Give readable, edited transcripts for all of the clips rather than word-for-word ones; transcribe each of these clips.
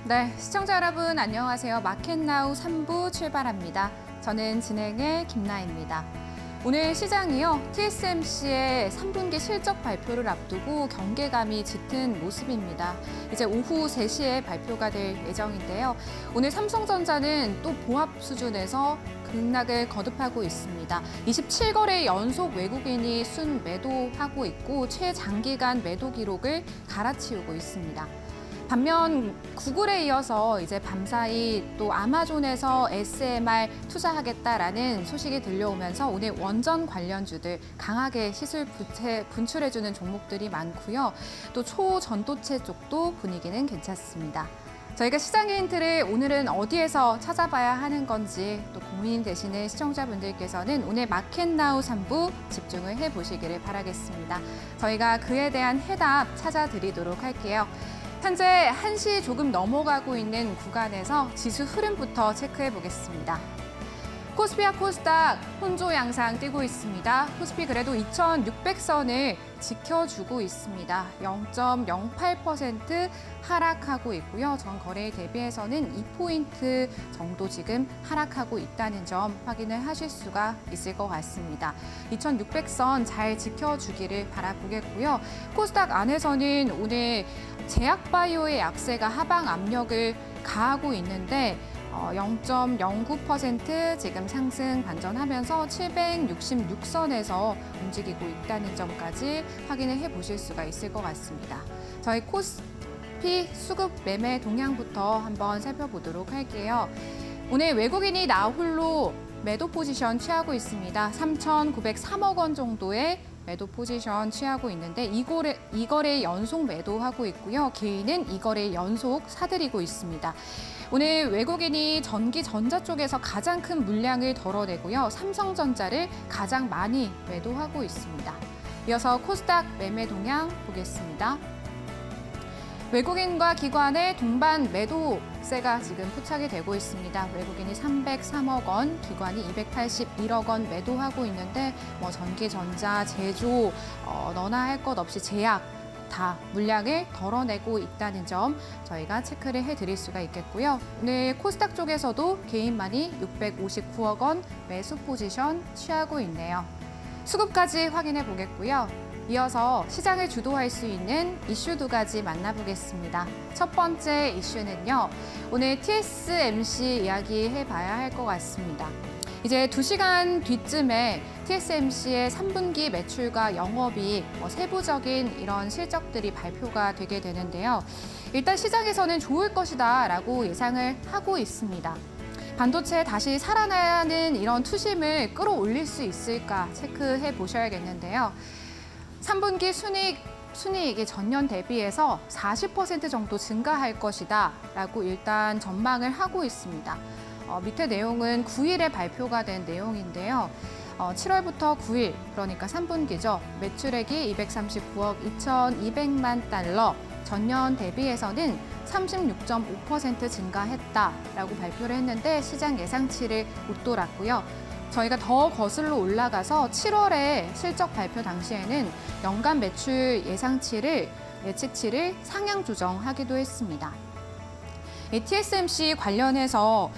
네, 시청자 여러분 안녕하세요. 마켓나우 3부 출발합니다. 저는 진행의 김나입니다. 오늘 시장이요, TSMC의 3분기 실적 발표를 앞두고 경계감이 짙은 모습입니다. 이제 오후 3시에 발표가 될 예정인데요. 오늘 삼성전자는 또 보합 수준에서 급락을 거듭하고 있습니다. 27거래 연속 외국인이 순매도하고 있고 최장기간 매도 기록을 갈아치우고 있습니다. 반면 구글에 이어서 이제 밤사이 또 아마존에서 SMR 투자하겠다라는 소식이 들려오면서 오늘 원전 관련주들 강하게 시술 분출해주는 종목들이 많고요. 또 초전도체 쪽도 분위기는 괜찮습니다. 저희가 시장의 힌트를 오늘은 어디에서 찾아봐야 하는 건지 또 고민되시는 시청자분들께서는 오늘 마켓나우 3부 집중을 해보시기를 바라겠습니다. 저희가 그에 대한 해답 찾아드리도록 할게요. 현재 1시 조금 넘어가고 있는 구간에서 지수 흐름부터 체크해 보겠습니다. 코스피와 코스닥 혼조 양상 띄고 있습니다. 코스피 그래도 2,600선을 지켜주고 있습니다. 0.08% 하락하고 있고요. 전 거래일 대비해서는 2포인트 정도 지금 하락하고 있다는 점 확인을 하실 수가 있을 것 같습니다. 2,600선 잘 지켜주기를 바라보겠고요. 코스닥 안에서는 오늘 제약바이오의 약세가 하방 압력을 가하고 있는데 0.09% 지금 상승 반전하면서 766선에서 움직이고 있다는 점까지 확인을 해보실 수가 있을 것 같습니다. 저희 코스피 수급 매매 동향부터 한번 살펴보도록 할게요. 오늘 외국인이 나홀로 매도 포지션 취하고 있습니다. 3,903억 원 정도의 매도 포지션 취하고 있는데 이거래 연속 매도하고 있고요. 개인은 이거래 연속 사들이고 있습니다. 오늘 외국인이 전기 전자 쪽에서 가장 큰 물량을 덜어내고요. 삼성전자를 가장 많이 매도하고 있습니다. 이어서 코스닥 매매 동향 보겠습니다. 외국인과 기관의 동반 매도세가 지금 포착이 되고 있습니다. 외국인이 303억 원, 기관이 281억 원 매도하고 있는데 전기, 전자, 제조, 너나 할 것 없이 제약 다 물량을 덜어내고 있다는 점 저희가 체크를 해드릴 수가 있겠고요. 오늘 코스닥 쪽에서도 개인만이 659억 원 매수 포지션 취하고 있네요. 수급까지 확인해 보겠고요. 이어서 시장을 주도할 수 있는 이슈 2가지 만나보겠습니다. 첫 번째 이슈는요, 오늘 TSMC 이야기해봐야 할 것 같습니다. 이제 2시간 뒤쯤에 TSMC의 3분기 매출과 영업이익, 세부적인 이런 실적들이 발표가 되게 되는데요. 일단 시장에서는 좋을 것이다라고 예상을 하고 있습니다. 반도체 다시 살아나는 이런 투심을 끌어올릴 수 있을까 체크해 보셔야겠는데요. 3분기 순이익이 전년 대비해서 40% 정도 증가할 것이다 라고 일단 전망을 하고 있습니다. 밑에 내용은 9일에 발표가 된 내용인데요. 7월부터 9일, 그러니까 3분기죠. 매출액이 239억 2,200만 달러, 전년 대비해서는 36.5% 증가했다라고 발표를 했는데 시장 예상치를 웃돌았고요. 저희가 더 거슬러 올라가서 7월에 실적 발표 당시에는 연간 매출 예측치를 상향 조정하기도 했습니다. 이 TSMC 관련해서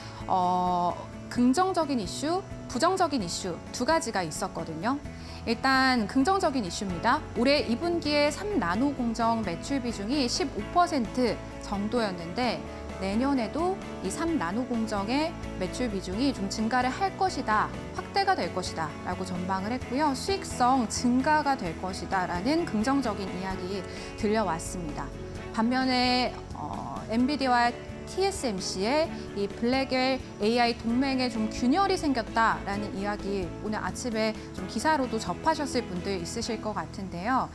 긍정적인 이슈, 부정적인 이슈 2가지가 있었거든요. 일단 긍정적인 이슈입니다. 올해 2분기에 3나노 공정 매출 비중이 15% 정도였는데 내년에도 이 3나노 공정의 매출 비중이 좀 증가를 할 것이다, 확대가 될 것이다 라고 전망을 했고요. 수익성 증가가 될 것이다 라는 긍정적인 이야기 들려왔습니다. 반면에 엔비디아와 TSMC의 이 블랙웰 AI 동맹에 좀 균열이 생겼다라는 이야기 오늘 아침에 좀 기사로도 접하셨을 분들 있으실 것 같은데요.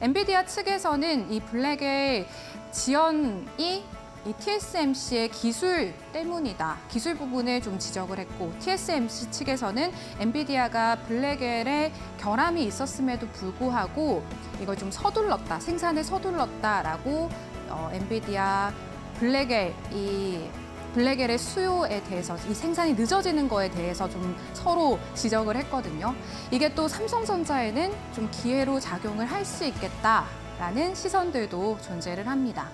엔비디아 측에서는 이 블랙웰 지연이 이 TSMC의 기술 때문이다. 기술 부분을 좀 지적을 했고 TSMC 측에서는 엔비디아가 블랙웰에 결함이 있었음에도 불구하고 이걸 좀 서둘렀다. 생산을 서둘렀다라고 엔비디아 블랙웰의 수요에 대해서 이 생산이 늦어지는 거에 대해서 좀 서로 지적을 했거든요. 이게 또 삼성전자에는 좀 기회로 작용을 할 수 있겠다라는 시선들도 존재를 합니다.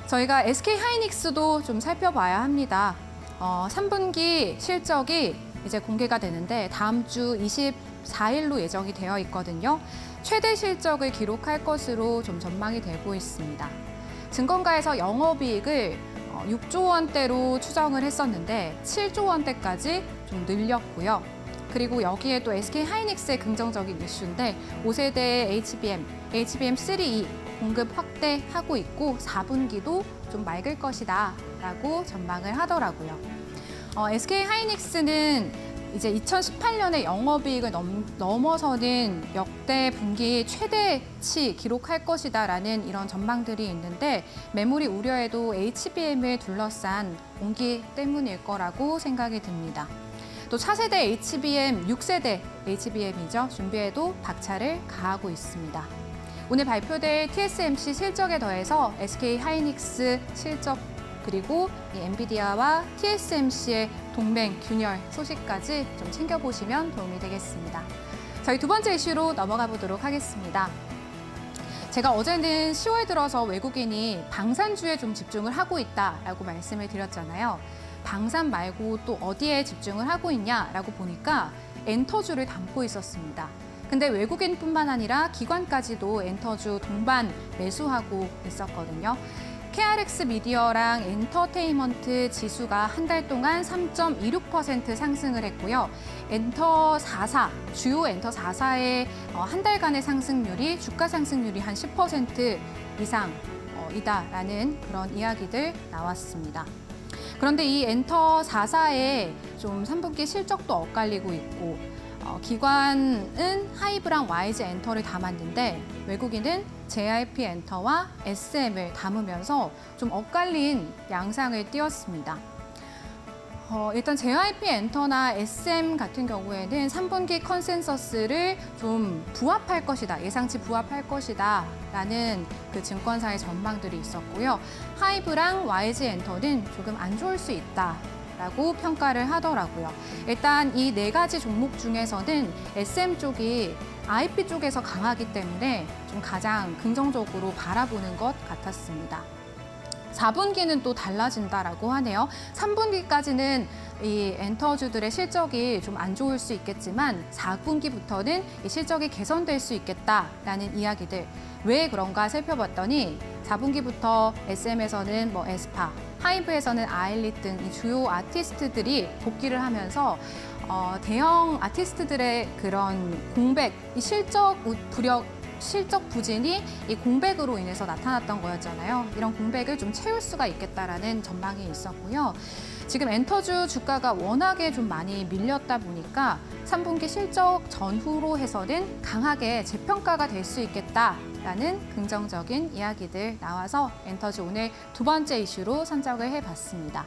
저희가 SK 하이닉스도 좀 살펴봐야 합니다. 3분기 실적이 이제 공개가 되는데 다음 주 24일로 예정이 되어 있거든요. 최대 실적을 기록할 것으로 좀 전망이 되고 있습니다. 증권가에서 영업이익을 6조 원대로 추정을 했었는데 7조 원대까지 좀 늘렸고요. 그리고 여기에 또 SK 하이닉스의 긍정적인 이슈인데 5세대 HBM3E 공급 확대하고 있고 4분기도 좀 맑을 것이다 라고 전망을 하더라고요. SK 하이닉스는 이제 2018년에 영업이익을 넘어서는 역대 분기 최대치 기록할 것이다라는 이런 전망들이 있는데 메모리 우려에도 HBM을 둘러싼 공기 때문일 거라고 생각이 듭니다. 또 차세대 HBM, 6세대 HBM이죠. 준비에도 박차를 가하고 있습니다. 오늘 발표될 TSMC 실적에 더해서 SK 하이닉스 실적 그리고 이 엔비디아와 TSMC의 동맹 균열 소식까지 좀 챙겨보시면 도움이 되겠습니다. 저희 두 번째 이슈로 넘어가 보도록 하겠습니다. 제가 어제는 10월 들어서 외국인이 방산주에 좀 집중을 하고 있다라고 말씀을 드렸잖아요. 방산 말고 또 어디에 집중을 하고 있냐라고 보니까 엔터주를 담고 있었습니다. 근데 외국인뿐만 아니라 기관까지도 엔터주 동반 매수하고 있었거든요. KRX 미디어랑 엔터테인먼트 지수가 한 달 동안 3.26% 상승을 했고요. 주요 엔터 4사의 한 달간의 상승률이 주가 상승률이 한 10% 이상이다라는 그런 이야기들 나왔습니다. 그런데 이 엔터 4사의 좀 3분기 실적도 엇갈리고 있고 기관은 하이브랑 YG 엔터를 담았는데 외국인은 JYP 엔터와 SM을 담으면서 좀 엇갈린 양상을 띄웠습니다. 일단 JYP 엔터나 SM 같은 경우에는 3분기 컨센서스를 좀 부합할 것이다, 예상치 부합할 것이다 라는 그 증권사의 전망들이 있었고요. 하이브랑 YG 엔터는 조금 안 좋을 수 있다. 라고 평가를 하더라고요. 일단 이 네 가지 종목 중에서는 SM 쪽이 IP 쪽에서 강하기 때문에 좀 가장 긍정적으로 바라보는 것 같았습니다. 4분기는 또 달라진다라고 하네요. 3분기까지는 이 엔터주들의 실적이 좀 안 좋을 수 있겠지만 4분기부터는 이 실적이 개선될 수 있겠다라는 이야기들. 왜 그런가 살펴봤더니 4분기부터 SM에서는 뭐 에스파, 하이브에서는 아일릿 등 이 주요 아티스트들이 복귀를 하면서 대형 아티스트들의 그런 공백, 이 실적 부진이 이 공백으로 인해서 나타났던 거였잖아요. 이런 공백을 좀 채울 수가 있겠다라는 전망이 있었고요. 지금 엔터주 주가가 워낙에 좀 많이 밀렸다 보니까 3분기 실적 전후로 해서는 강하게 재평가가 될 수 있겠다라는 긍정적인 이야기들 나와서 엔터주 오늘 두 번째 이슈로 선정을 해봤습니다.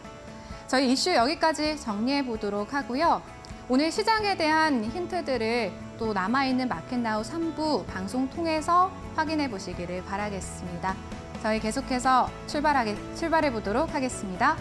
저희 이슈 여기까지 정리해 보도록 하고요. 오늘 시장에 대한 힌트들을 또 남아있는 마켓나우 3부 방송 통해서 확인해 보시기를 바라겠습니다. 저희 계속해서 출발해 보도록 하겠습니다.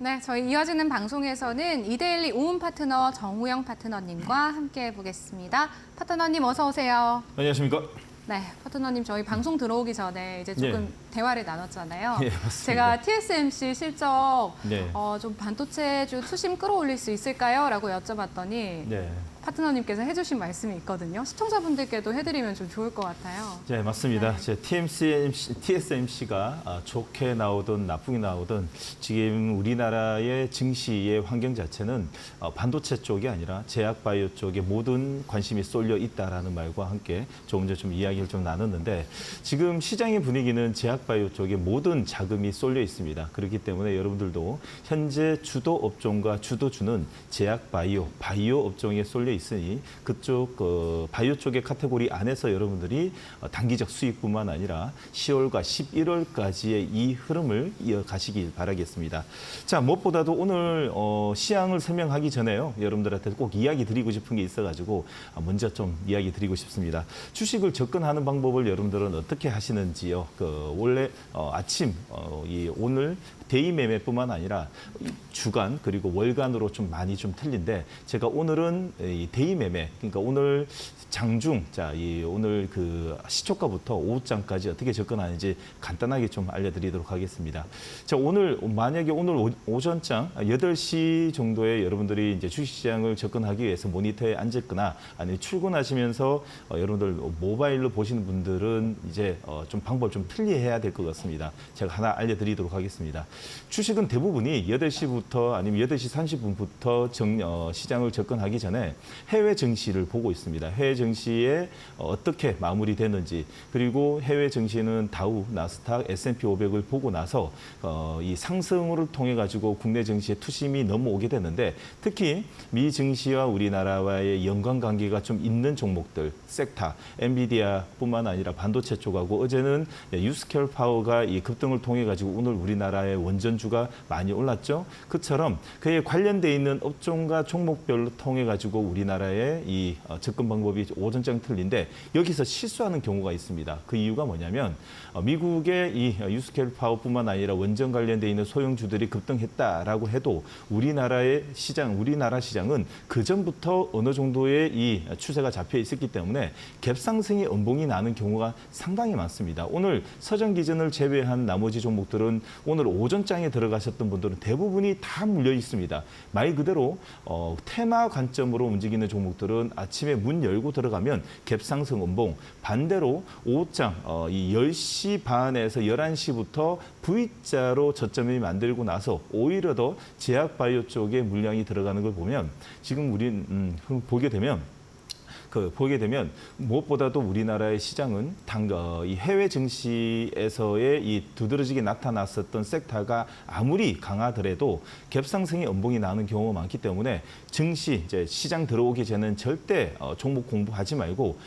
네, 저희 이어지는 방송에서는 이데일리 오은 파트너 정우영 파트너님과 함께 해보겠습니다. 파트너님 어서 오세요. 안녕하십니까? 네, 파트너님 저희 방송 들어오기 전에 이제 조금 대화를 나눴잖아요. 예, 맞습니다. 제가 TSMC 실적 네. 좀 반도체주 투심 끌어올릴 수 있을까요? 라고 여쭤봤더니 네. 파트너님께서 해주신 말씀이 있거든요. 시청자분들께도 해드리면 좀 좋을 것 같아요. 네, 맞습니다. 네. 제 TSMC가 좋게 나오든 나쁘게 나오든 지금 우리나라의 증시의 환경 자체는 반도체 쪽이 아니라 제약바이오 쪽에 모든 관심이 쏠려 있다라는 말과 함께 조금 전 좀 이야기를 좀 나눴는데 지금 시장의 분위기는 제약바이오 쪽에 모든 자금이 쏠려 있습니다. 그렇기 때문에 여러분들도 현재 주도 업종과 주도주는 제약바이오, 바이오 업종에 쏠려 있으니 그쪽 바이오 쪽의 카테고리 안에서 여러분들이 단기적 수익뿐만 아니라 10월과 11월까지의 이 흐름을 이어가시길 바라겠습니다. 자, 무엇보다도 오늘 시향을 설명하기 전에요. 여러분들한테 꼭 이야기 드리고 싶은 게 있어가지고 먼저 좀 이야기 드리고 싶습니다. 주식을 접근하는 방법을 여러분들은 어떻게 하시는지요? 원래 아침 오늘 데이 매매뿐만 아니라 주간 그리고 월간으로 좀 많이 좀 틀린데 제가 오늘은 이 데이 매매 그러니까 오늘 장중 오늘 그 시초가부터 오후장까지 어떻게 접근하는지 간단하게 좀 알려드리도록 하겠습니다. 자, 오늘 만약에 오늘 오전장 8시 정도에 여러분들이 이제 주식시장을 접근하기 위해서 모니터에 앉았거나 아니면 출근하시면서 여러분들 모바일로 보시는 분들은 이제 좀 방법 좀 편리해야 될 것 같습니다. 제가 하나 알려드리도록 하겠습니다. 주식은 대부분이 8시부터 아니면 8시 30분부터 시장을 접근하기 전에 해외 증시를 보고 있습니다. 해외 증시에 어떻게 마무리되는지 그리고 해외 증시는 다우, 나스닥, S&P 500을 보고 나서 이 상승을 통해 가지고 국내 증시에 투심이 넘어오게 되는데 특히 미 증시와 우리나라와의 연관관계가 좀 있는 종목들, 섹터, 엔비디아뿐만 아니라 반도체 쪽하고 어제는 유스케어 파워가 이 급등을 통해 가지고 오늘 우리나라의 원전주가 많이 올랐죠. 그처럼 그에 관련돼 있는 업종과 종목별로 통해 가지고 우리나라의 이 접근 방법이 오전장 틀린데 여기서 실수하는 경우가 있습니다. 그 이유가 뭐냐면 미국의 이 유스케어 파워뿐만 아니라 원전 관련돼 있는 소형주들이 급등했다라고 해도 우리나라 시장은 그 전부터 어느 정도의 이 추세가 잡혀 있었기 때문에 갭상승의 음봉이 나는 경우가 상당히 많습니다. 오늘 서전 기준을 제외한 나머지 종목들은 오늘 오전장에 들어가셨던 분들은 대부분이 다 물려 있습니다. 말 그대로 테마 관점으로 움직이는 종목들은 아침에 문 열고 들어가면 갭상승 음봉, 반대로 오후장 이 10시 반에서 11시부터 V자로 저점이 만들고 나서 오히려 더 제약바이오 쪽에 물량이 들어가는 걸 보면 지금 우린 보게 되면 무엇보다도 우리나라의 시장은 이 해외 증시에서의 이 두드러지게 나타났었던 섹터가 아무리 강하더라도 갭상승의 음봉이 나는 경우가 많기 때문에 증시 이제 시장 들어오기 전에는 절대 종목 공부하지 말고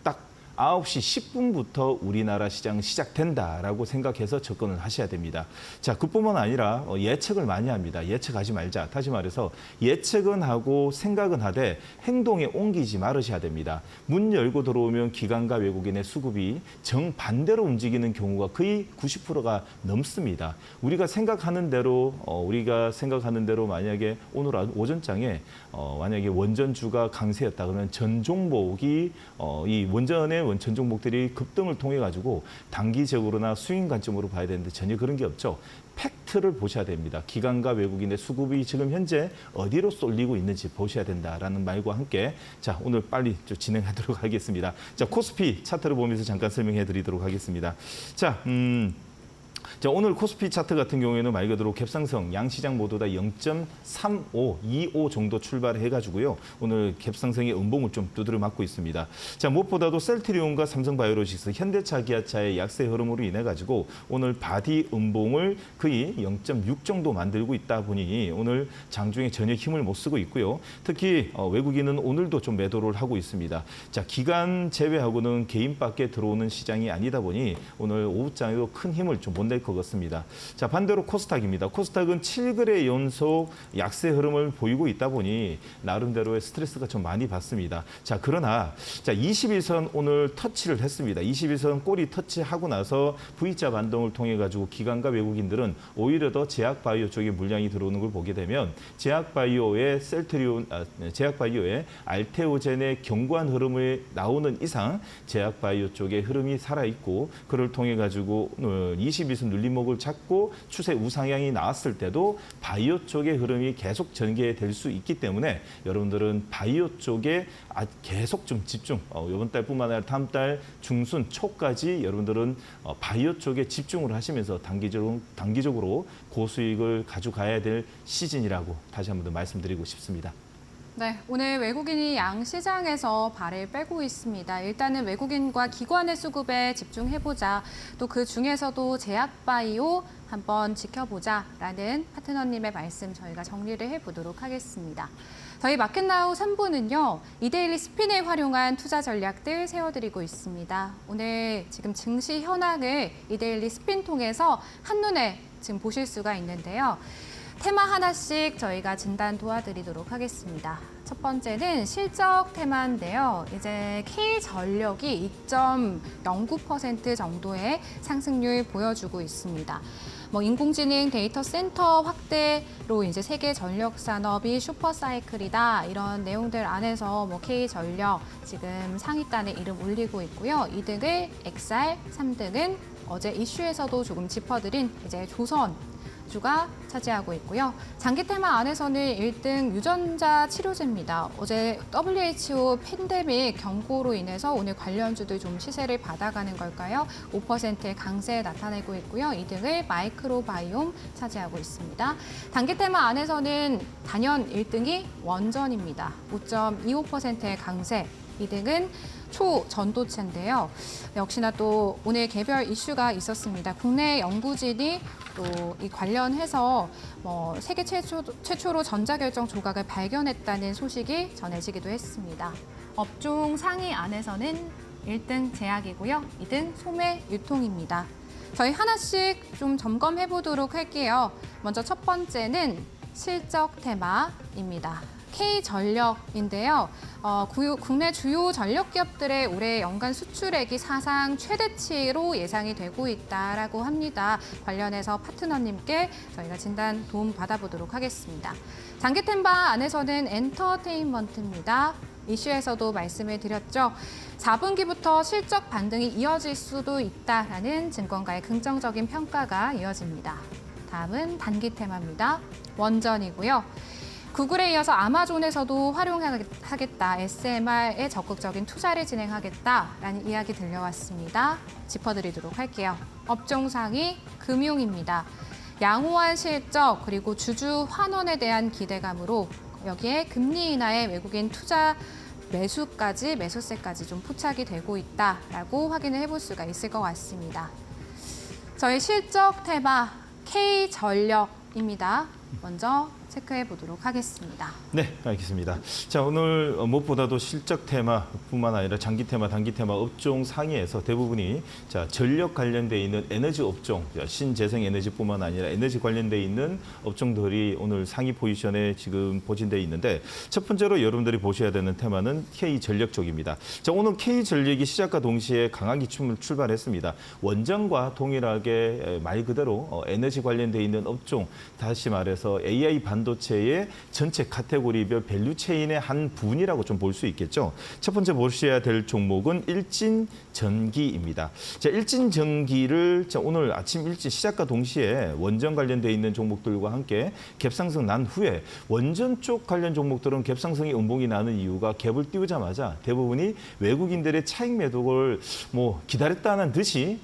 딱 9시 10분부터 우리나라 시장 시작된다라고 생각해서 접근을 하셔야 됩니다. 자, 그뿐만 아니라 예측을 많이 합니다. 예측하지 말자. 다시 말해서 예측은 하고 생각은 하되 행동에 옮기지 말으셔야 됩니다. 문 열고 들어오면 기관과 외국인의 수급이 정반대로 움직이는 경우가 거의 90%가 넘습니다. 우리가 생각하는 대로 만약에 오늘 오전장에 만약에 원전주가 강세였다 그러면 전 종목이 이 원전의 전 종목들이 급등을 통해 가지고 단기적으로나 수익 관점으로 봐야 되는데 전혀 그런 게 없죠. 팩트를 보셔야 됩니다. 기관과 외국인의 수급이 지금 현재 어디로 쏠리고 있는지 보셔야 된다라는 말과 함께 자, 오늘 빨리 좀 진행하도록 하겠습니다. 자, 코스피 차트를 보면서 잠깐 설명해 드리도록 하겠습니다. 자, 오늘 코스피 차트 같은 경우에는 말 그대로 갭상승, 양시장 모두 다 0.3525 정도 출발해가지고요. 오늘 갭상승의 음봉을 좀 두드려 맞고 있습니다. 자, 무엇보다도 셀트리온과 삼성바이오로직스, 현대차, 기아차의 약세 흐름으로 인해 가지고 오늘 바디 음봉을 거의 0.6 정도 만들고 있다 보니 오늘 장중에 전혀 힘을 못 쓰고 있고요. 특히 외국인은 오늘도 좀 매도를 하고 있습니다. 자, 기관 제외하고는 개인밖에 들어오는 시장이 아니다 보니 오늘 오후장에도 큰 힘을 좀 못 낼 것 같습니다. 자, 반대로 코스닥입니다. 코스닥은 7거래 연속 약세 흐름을 보이고 있다 보니 나름대로의 스트레스가 좀 많이 받습니다. 자, 그러나 21선 오늘 터치를 했습니다. 21선 꼬리 터치하고 나서 V자 반동을 통해 가지고 기관과 외국인들은 오히려 더 제약바이오 쪽에 물량이 들어오는 걸 보게 되면 제약바이오의 제약바이오의 알테오젠의 견고한 흐름이 나오는 이상 제약바이오 쪽의 흐름이 살아있고 그를 통해 가지고 오늘 21선 눌림목을 잡고 추세 우상향이 나왔을 때도 바이오 쪽의 흐름이 계속 전개될 수 있기 때문에 여러분들은 바이오 쪽에 계속 좀 집중, 이번 달뿐만 아니라 다음 달 중순 초까지 여러분들은 바이오 쪽에 집중을 하시면서 단기적으로 고수익을 가져가야 될 시즌이라고 다시 한 번 더 말씀드리고 싶습니다. 네, 오늘 외국인이 양시장에서 발을 빼고 있습니다. 일단은 외국인과 기관의 수급에 집중해보자. 또 그 중에서도 제약바이오 한번 지켜보자라는 파트너님의 말씀 저희가 정리를 해보도록 하겠습니다. 저희 마켓나우 3부는요. 이데일리 스핀을 활용한 투자 전략들 세워드리고 있습니다. 오늘 지금 증시 현황을 이데일리 스핀 통해서 한눈에 지금 보실 수가 있는데요. 테마 하나씩 저희가 진단 도와드리도록 하겠습니다. 첫 번째는 실적 테마인데요. 이제 K전력이 2.09% 정도의 상승률 보여주고 있습니다. 인공지능 데이터 센터 확대로 이제 세계 전력 산업이 슈퍼 사이클이다. 이런 내용들 안에서 K전력 지금 상위단에 이름 올리고 있고요. 2등을 XR, 3등은 어제 이슈에서도 조금 짚어드린 이제 조선 주가 차지하고 있고요. 장기 테마 안에서는 1등 유전자 치료제입니다. 어제 WHO 팬데믹 경고로 인해서 오늘 관련주들 좀 시세를 받아가는 걸까요? 5%의 강세 나타내고 있고요. 2등을 마이크로바이옴 차지하고 있습니다. 단기 테마 안에서는 단연 1등이 원전입니다. 5.25%의 강세. 2등은 초전도체인데요. 역시나 또 오늘 개별 이슈가 있었습니다. 국내 연구진이 또 이 관련해서 세계 최초로 전자결정 조각을 발견했다는 소식이 전해지기도 했습니다. 업종 상위 안에서는 1등 제약이고요. 2등 소매 유통입니다. 저희 하나씩 좀 점검해 보도록 할게요. 먼저 첫 번째는 실적 테마입니다. K전력인데요. 국내 주요 전력 기업들의 올해 연간 수출액이 사상 최대치로 예상이 되고 있다라고 합니다. 관련해서 파트너님께 저희가 진단 도움 받아보도록 하겠습니다. 장기 템바 안에서는 엔터테인먼트입니다. 이슈에서도 말씀을 드렸죠. 4분기부터 실적 반등이 이어질 수도 있다라는 증권가의 긍정적인 평가가 이어집니다. 다음은 단기 테마입니다. 원전이고요. 구글에 이어서 아마존에서도 활용하겠다, SMR에 적극적인 투자를 진행하겠다라는 이야기 들려왔습니다. 짚어드리도록 할게요. 업종 상위 금융입니다. 양호한 실적 그리고 주주 환원에 대한 기대감으로 여기에 금리 인하의 외국인 투자 매수세까지 좀 포착이 되고 있다라고 확인을 해볼 수가 있을 것 같습니다. 저희 실적 테마 K전력입니다. 먼저 체크해 보도록 하겠습니다. 네, 알겠습니다. 자, 오늘 무엇보다도 실적 테마뿐만 아니라 장기 테마, 단기 테마 업종 상위에서 대부분이 전력 관련돼 있는 에너지 업종, 신재생 에너지뿐만 아니라 에너지 관련돼 있는 업종들이 오늘 상위 포지션에 지금 포진돼 있는데 첫 번째로 여러분들이 보셔야 되는 테마는 K전력 쪽입니다. 자, 오늘 K전력이 시작과 동시에 강하게 출발했습니다. 원전과 동일하게 말 그대로 에너지 관련돼 있는 업종, 다시 말해서 AI 반도체의 전체 카테고리별 밸류체인의 한 부분이라고 좀 볼 수 있겠죠. 첫 번째 보셔야 될 종목은 일진전기입니다. 자, 일진전기를 오늘 아침 일찍 시작과 동시에 원전 관련돼 있는 종목들과 함께 갭상승 난 후에 원전 쪽 관련 종목들은 갭상승이 음봉이 나는 이유가 갭을 띄우자마자 대부분이 외국인들의 차익 매도를 기다렸다는 듯이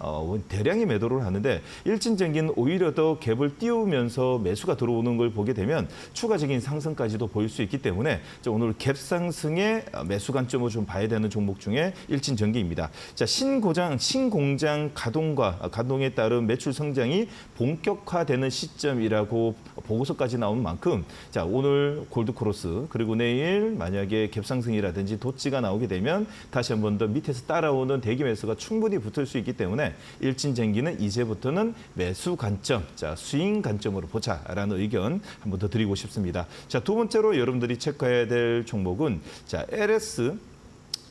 대량의 매도를 하는데 일진전기는 오히려 더 갭을 띄우면서 매수가 들어오는 걸 보게 되면 추가적인 상승까지도 보일 수 있기 때문에 오늘 갭상승의 매수 관점으로 좀 봐야 되는 종목 중에 일진전기입니다. 자, 신공장 가동에 따른 매출 성장이 본격화되는 시점이라고 보고서까지 나온 만큼 자, 오늘 골드크로스 그리고 내일 만약에 갭상승이라든지 도치가 나오게 되면 다시 한 번 더 밑에서 따라오는 대기 매수가 충분히 붙을 수 있기 때문에 일진전기는 이제부터는 매수 관점, 자, 스윙 관점으로 보자라는 의견 한 번 더 드리고 싶습니다. 자, 두 번째로 여러분들이 체크해야 될 종목은 자, LS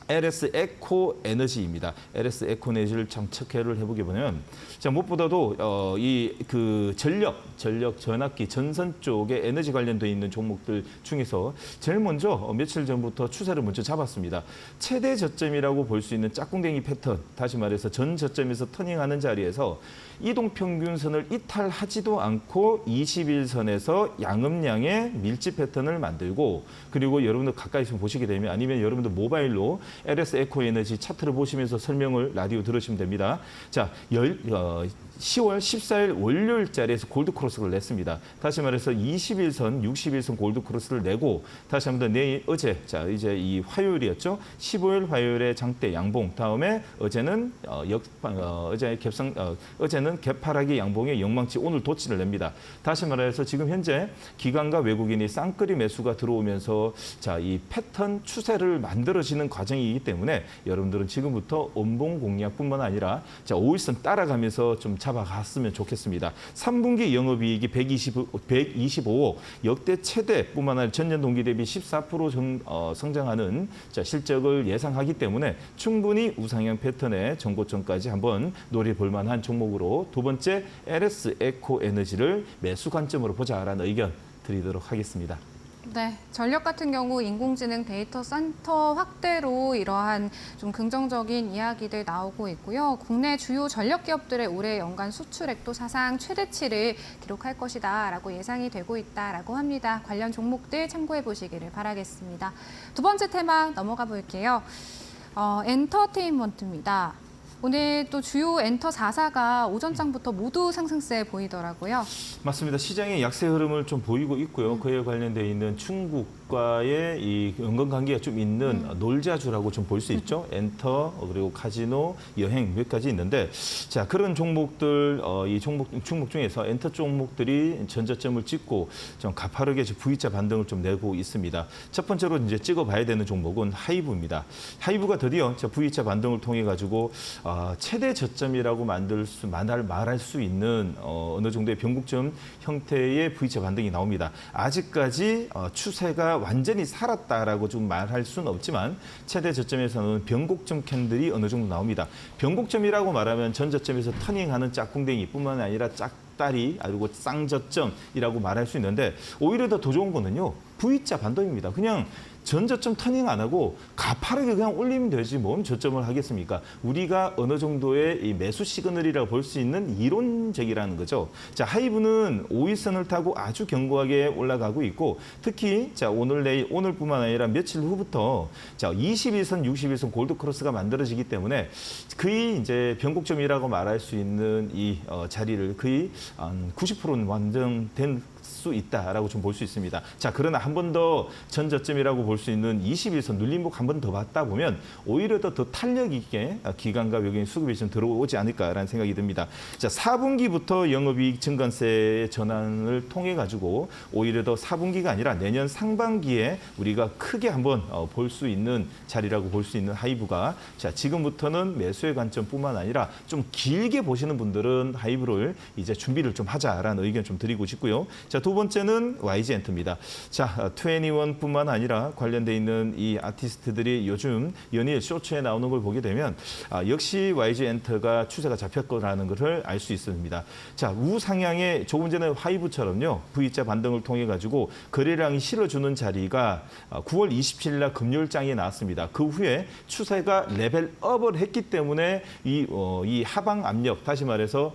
LS 에코 에너지입니다. LS 에코 에너지를 참 체크를 해보게 보면, 자, 무엇보다도 이 그 전력 전압기, 전선 쪽에 에너지 관련돼 있는 종목들 중에서 제일 먼저 며칠 전부터 추세를 먼저 잡았습니다. 최대 저점이라고 볼 수 있는 짝꿍댕이 패턴, 다시 말해서 전 저점에서 터닝하는 자리에서 이동평균선을 이탈하지도 않고 21선에서 양음량의 밀집 패턴을 만들고, 그리고 여러분들 가까이서 보시게 되면, 아니면 여러분들 모바일로 LS 에코 에너지 차트를 보시면서 설명을 라디오 들으시면 됩니다. 자, 10월 14일 월요일 자리에서 골드 크로스를 냈습니다. 다시 말해서 21선, 61선 골드 크로스를 내고, 다시 한번 더 내일 어제, 자, 이제 이 화요일이었죠. 15일 화요일에 장대 양봉, 다음에 어제는 어제는 개파락이 양봉의 영망치 오늘 도치를 냅니다. 다시 말해서 지금 현재 기관과 외국인이 쌍끌이 매수가 들어오면서, 자, 이 패턴 추세를 만들어지는 과정이기 때문에 여러분들은 지금부터 원봉 공략뿐만 아니라, 자, 5일선 따라가면서 좀 잡아갔으면 좋겠습니다. 3분기 영업이익이 125억, 역대 최대뿐만 아니라 전년 동기 대비 14% 성장하는, 자, 실적을 예상하기 때문에 충분히 우상향 패턴의 전고점까지 한번 노려볼 만한 종목으로, 두 번째 LS 에코 에너지를 매수 관점으로 보자라는 의견 드리도록 하겠습니다. 네, 전력 같은 경우 인공지능 데이터 센터 확대로 이러한 좀 긍정적인 이야기들 나오고 있고요. 국내 주요 전력 기업들의 올해 연간 수출액도 사상 최대치를 기록할 것이다라고 예상이 되고 있다라고 합니다. 관련 종목들 참고해 보시기를 바라겠습니다. 두 번째 테마 넘어가 볼게요. 엔터테인먼트입니다. 오늘 또 주요 엔터 4사가 오전장부터 모두 상승세 보이더라고요. 맞습니다. 시장의 약세 흐름을 좀 보이고 있고요. 그에 관련돼 있는 중국과의 이 연관관계가 좀 있는 놀자주라고 좀 볼 수 있죠. 엔터, 그리고 카지노, 여행 몇 가지 있는데, 자, 그런 종목들, 이 종목 중에서 엔터 종목들이 전저점을 찍고 좀 가파르게 V자 반등을 좀 내고 있습니다. 첫 번째로 이제 찍어봐야 되는 종목은 하이브입니다. 하이브가 드디어 V자 반등을 통해 가지고 최대 저점이라고 말할 수 있는 어느 정도의 변곡점 형태의 V자 반등이 나옵니다. 아직까지 추세가 완전히 살았다라고 좀 말할 수는 없지만, 최대 저점에서는 변곡점 캔들이 어느 정도 나옵니다. 변곡점이라고 말하면 전 저점에서 터닝하는 짝꿍댕이뿐만 아니라 짝다리, 그리고 쌍저점이라고 말할 수 있는데, 오히려 더 좋은 거는요, V자 반등입니다. 그냥 전저점 터닝 안 하고 가파르게 그냥 올리면 되지 뭔 저점을 하겠습니까? 우리가 어느 정도의 이 매수 시그널이라고 볼 수 있는 이론적이라는 거죠. 자, 하이브는 5일선을 타고 아주 견고하게 올라가고 있고, 특히 자, 오늘뿐만 아니라 며칠 후부터, 자, 21선, 61선 골드 크로스가 만들어지기 때문에 거의 이제 변곡점이라고 말할 수 있는 이 자리를 거의 90%는 완성된 수 있다라고 좀 볼 수 있습니다. 자, 그러나 한 번 더 전저점이라고 볼 수 있는 21선 눌림목 한 번 더 받다 보면 오히려 더 탄력 있게 기관과 외국인 수급이 좀 들어오지 않을까라는 생각이 듭니다. 자, 4분기부터 영업이익 증간세의 전환을 통해 가지고 오히려 더 4분기가 아니라 내년 상반기에 우리가 크게 한번 볼 수 있는 자리라고 볼 수 있는 하이브가, 자, 지금부터는 매수의 관점뿐만 아니라 좀 길게 보시는 분들은 하이브를 이제 준비를 좀 하자라는 의견 좀 드리고 싶고요. 자, 두 번째는 YG 엔터입니다. 자, 21뿐만 아니라 관련돼 있는 이 아티스트들이 요즘 연일 쇼츠에 나오는 걸 보게 되면 역시 YG 엔터가 추세가 잡혔거라는 것을 알 수 있습니다. 자, 우상향의 조금 전에 하이브처럼요, V자 반등을 통해 가지고 거래량이 실어주는 자리가 9월 27일 날 금요일장에 나왔습니다. 그 후에 추세가 레벨업을 했기 때문에 이 하방 압력, 다시 말해서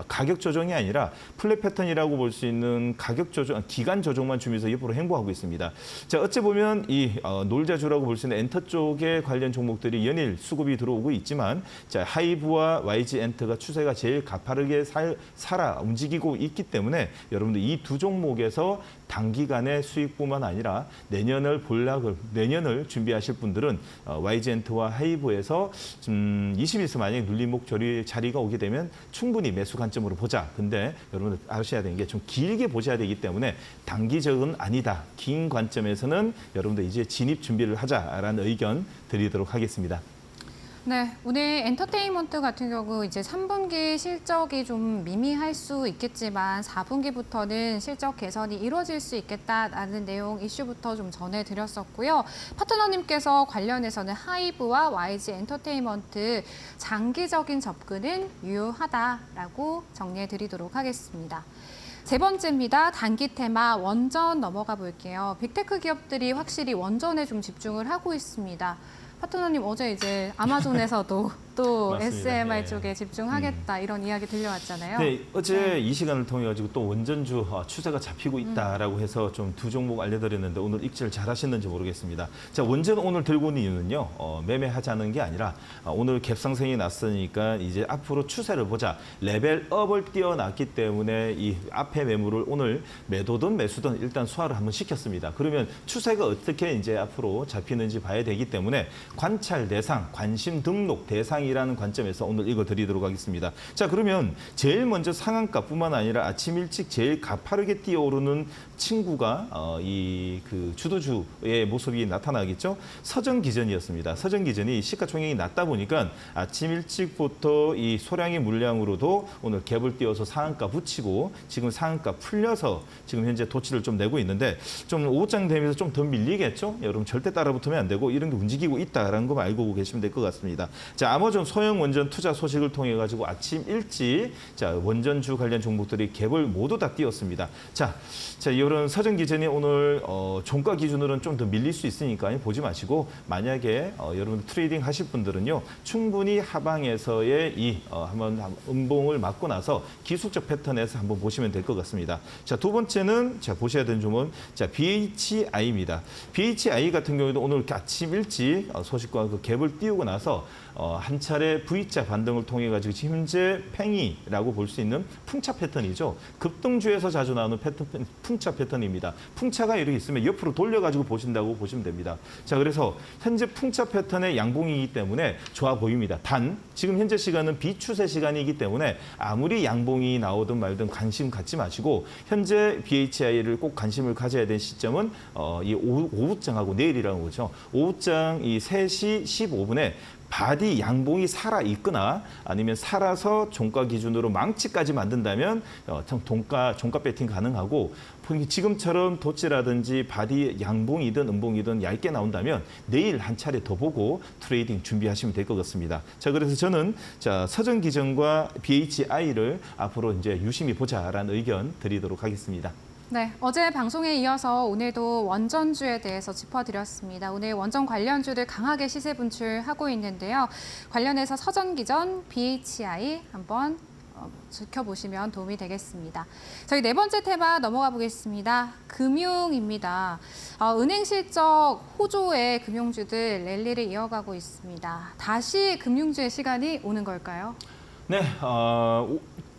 가격 조정이 아니라 플랫 패턴이라고 볼 수 있는 가격 조정, 기간 조정만 주면서 옆으로 행보하고 있습니다. 자, 어찌 보면 이 놀자주라고 볼 수 있는 엔터 쪽의 관련 종목들이 연일 수급이 들어오고 있지만, 자, 하이브와 YG 엔터가 추세가 제일 가파르게 살아 움직이고 있기 때문에 여러분들 이 두 종목에서 단기간의 수익뿐만 아니라 내년을 준비하실 분들은 YG 엔터와 하이브에서 21선 만약에 눌림목 자리가 오게 되면 충분히 매수 관점으로 보자. 근데 여러분들 아셔야 되는 게 좀 길게 보셔야 되기 때문에 단기적은 아니다. 긴 관점에서는 여러분들 이제 진입 준비를 하자라는 의견 드리도록 하겠습니다. 네, 오늘 엔터테인먼트 같은 경우 이제 3분기 실적이 좀 미미할 수 있겠지만 4분기부터는 실적 개선이 이루어질 수 있겠다라는 내용 이슈부터 좀 전해드렸었고요. 파트너님께서 관련해서는 하이브와 YG 엔터테인먼트 장기적인 접근은 유효하다라고 정리해드리도록 하겠습니다. 세 번째입니다. 단기 테마 원전 넘어가 볼게요. 빅테크 기업들이 확실히 원전에 좀 집중을 하고 있습니다. 파트너님 어제 이제 아마존에서도 또 맞습니다. SMR 네. 쪽에 집중하겠다 이런 이야기 들려왔잖아요. 네, 어제 이 시간을 통해 가지고 또 원전주 추세가 잡히고 있다라고 해서 좀 두 종목 알려드렸는데 오늘 입지를 잘 하셨는지 모르겠습니다. 자, 원전 오늘 들고 온 이유는요, 매매하자는 게 아니라 오늘 갭상승이 났으니까 이제 앞으로 추세를 보자. 레벨업을 띄워놨기 때문에 이 앞에 매물을 오늘 매도든 매수든 일단 소화를 한번 시켰습니다. 그러면 추세가 어떻게 이제 앞으로 잡히는지 봐야 되기 때문에 관찰 대상, 관심 등록 대상이라는 관점에서 오늘 읽어드리도록 하겠습니다. 자, 그러면 제일 먼저 상한가뿐만 아니라 아침 일찍 제일 가파르게 뛰어오르는 친구가 이 그 주도주의 모습이 나타나겠죠. 서정기전이었습니다. 서정기전이 시가총액이 낮다 보니까 아침 일찍부터 이 소량의 물량으로도 오늘 갭을 띄워서 상한가 붙이고 지금 상한가 풀려서 지금 현재 도치를 좀 내고 있는데 좀 오후장 되면서 좀 더 밀리겠죠. 여러분 절대 따라붙으면 안 되고 이런 게 움직이고 있다라는 거 알고 계시면 될 것 같습니다. 자, 아마존 소형 원전 투자 소식을 통해 가지고 아침 일찍 자 원전주 관련 종목들이 갭을 모두 다 띄웠습니다. 자 이런 서정 기전이 오늘 종가 기준으로는 좀 더 밀릴 수 있으니까 보지 마시고 만약에 여러분 트레이딩 하실 분들은요 충분히 하방에서의 이 한번 음봉을 맞고 나서 기술적 패턴에서 한번 보시면 될 것 같습니다. 자, 두 번째는 자 보셔야 되는 종목은 자 BHI입니다. BHI 같은 경우에도 오늘 아침 일찍 소식과 그 갭을 띄우고 나서 한 차례 V자 반등을 통해 가지고 지금 현재 팽이라고 볼 수 있는 풍차 패턴이죠. 급등주에서 자주 나오는 패턴, 풍차 패턴입니다. 풍차가 이렇게 있으면 옆으로 돌려가지고 보신다고 보시면 됩니다. 자, 그래서 현재 풍차 패턴의 양봉이기 때문에 좋아 보입니다. 단 지금 현재 시간은 비추세 시간이기 때문에 아무리 양봉이 나오든 말든 관심 갖지 마시고 현재 BHI를 꼭 관심을 가져야 되는 시점은 이 오후장하고 내일이라는 거죠. 오후장 이 3시 15분에 바디 양봉이 살아 있거나 아니면 살아서 종가 기준으로 망치까지 만든다면 종가 배팅 가능하고 지금처럼 도치라든지 바디 양봉이든 음봉이든 얇게 나온다면 내일 한 차례 더 보고 트레이딩 준비하시면 될 것 같습니다. 자, 그래서 저는 자 서정 기전과 BHI를 앞으로 이제 유심히 보자라는 의견 드리도록 하겠습니다. 네, 어제 방송에 이어서 오늘도 원전주에 대해서 짚어드렸습니다. 오늘 원전 관련주를 강하게 시세 분출하고 있는데요. 관련해서 서전기전, BHI 한번 지켜보시면 도움이 되겠습니다. 저희 네 번째 테마 넘어가 보겠습니다. 금융입니다. 은행 실적 호조의 금융주들 랠리를 이어가고 있습니다. 다시 금융주의 시간이 오는 걸까요? 네,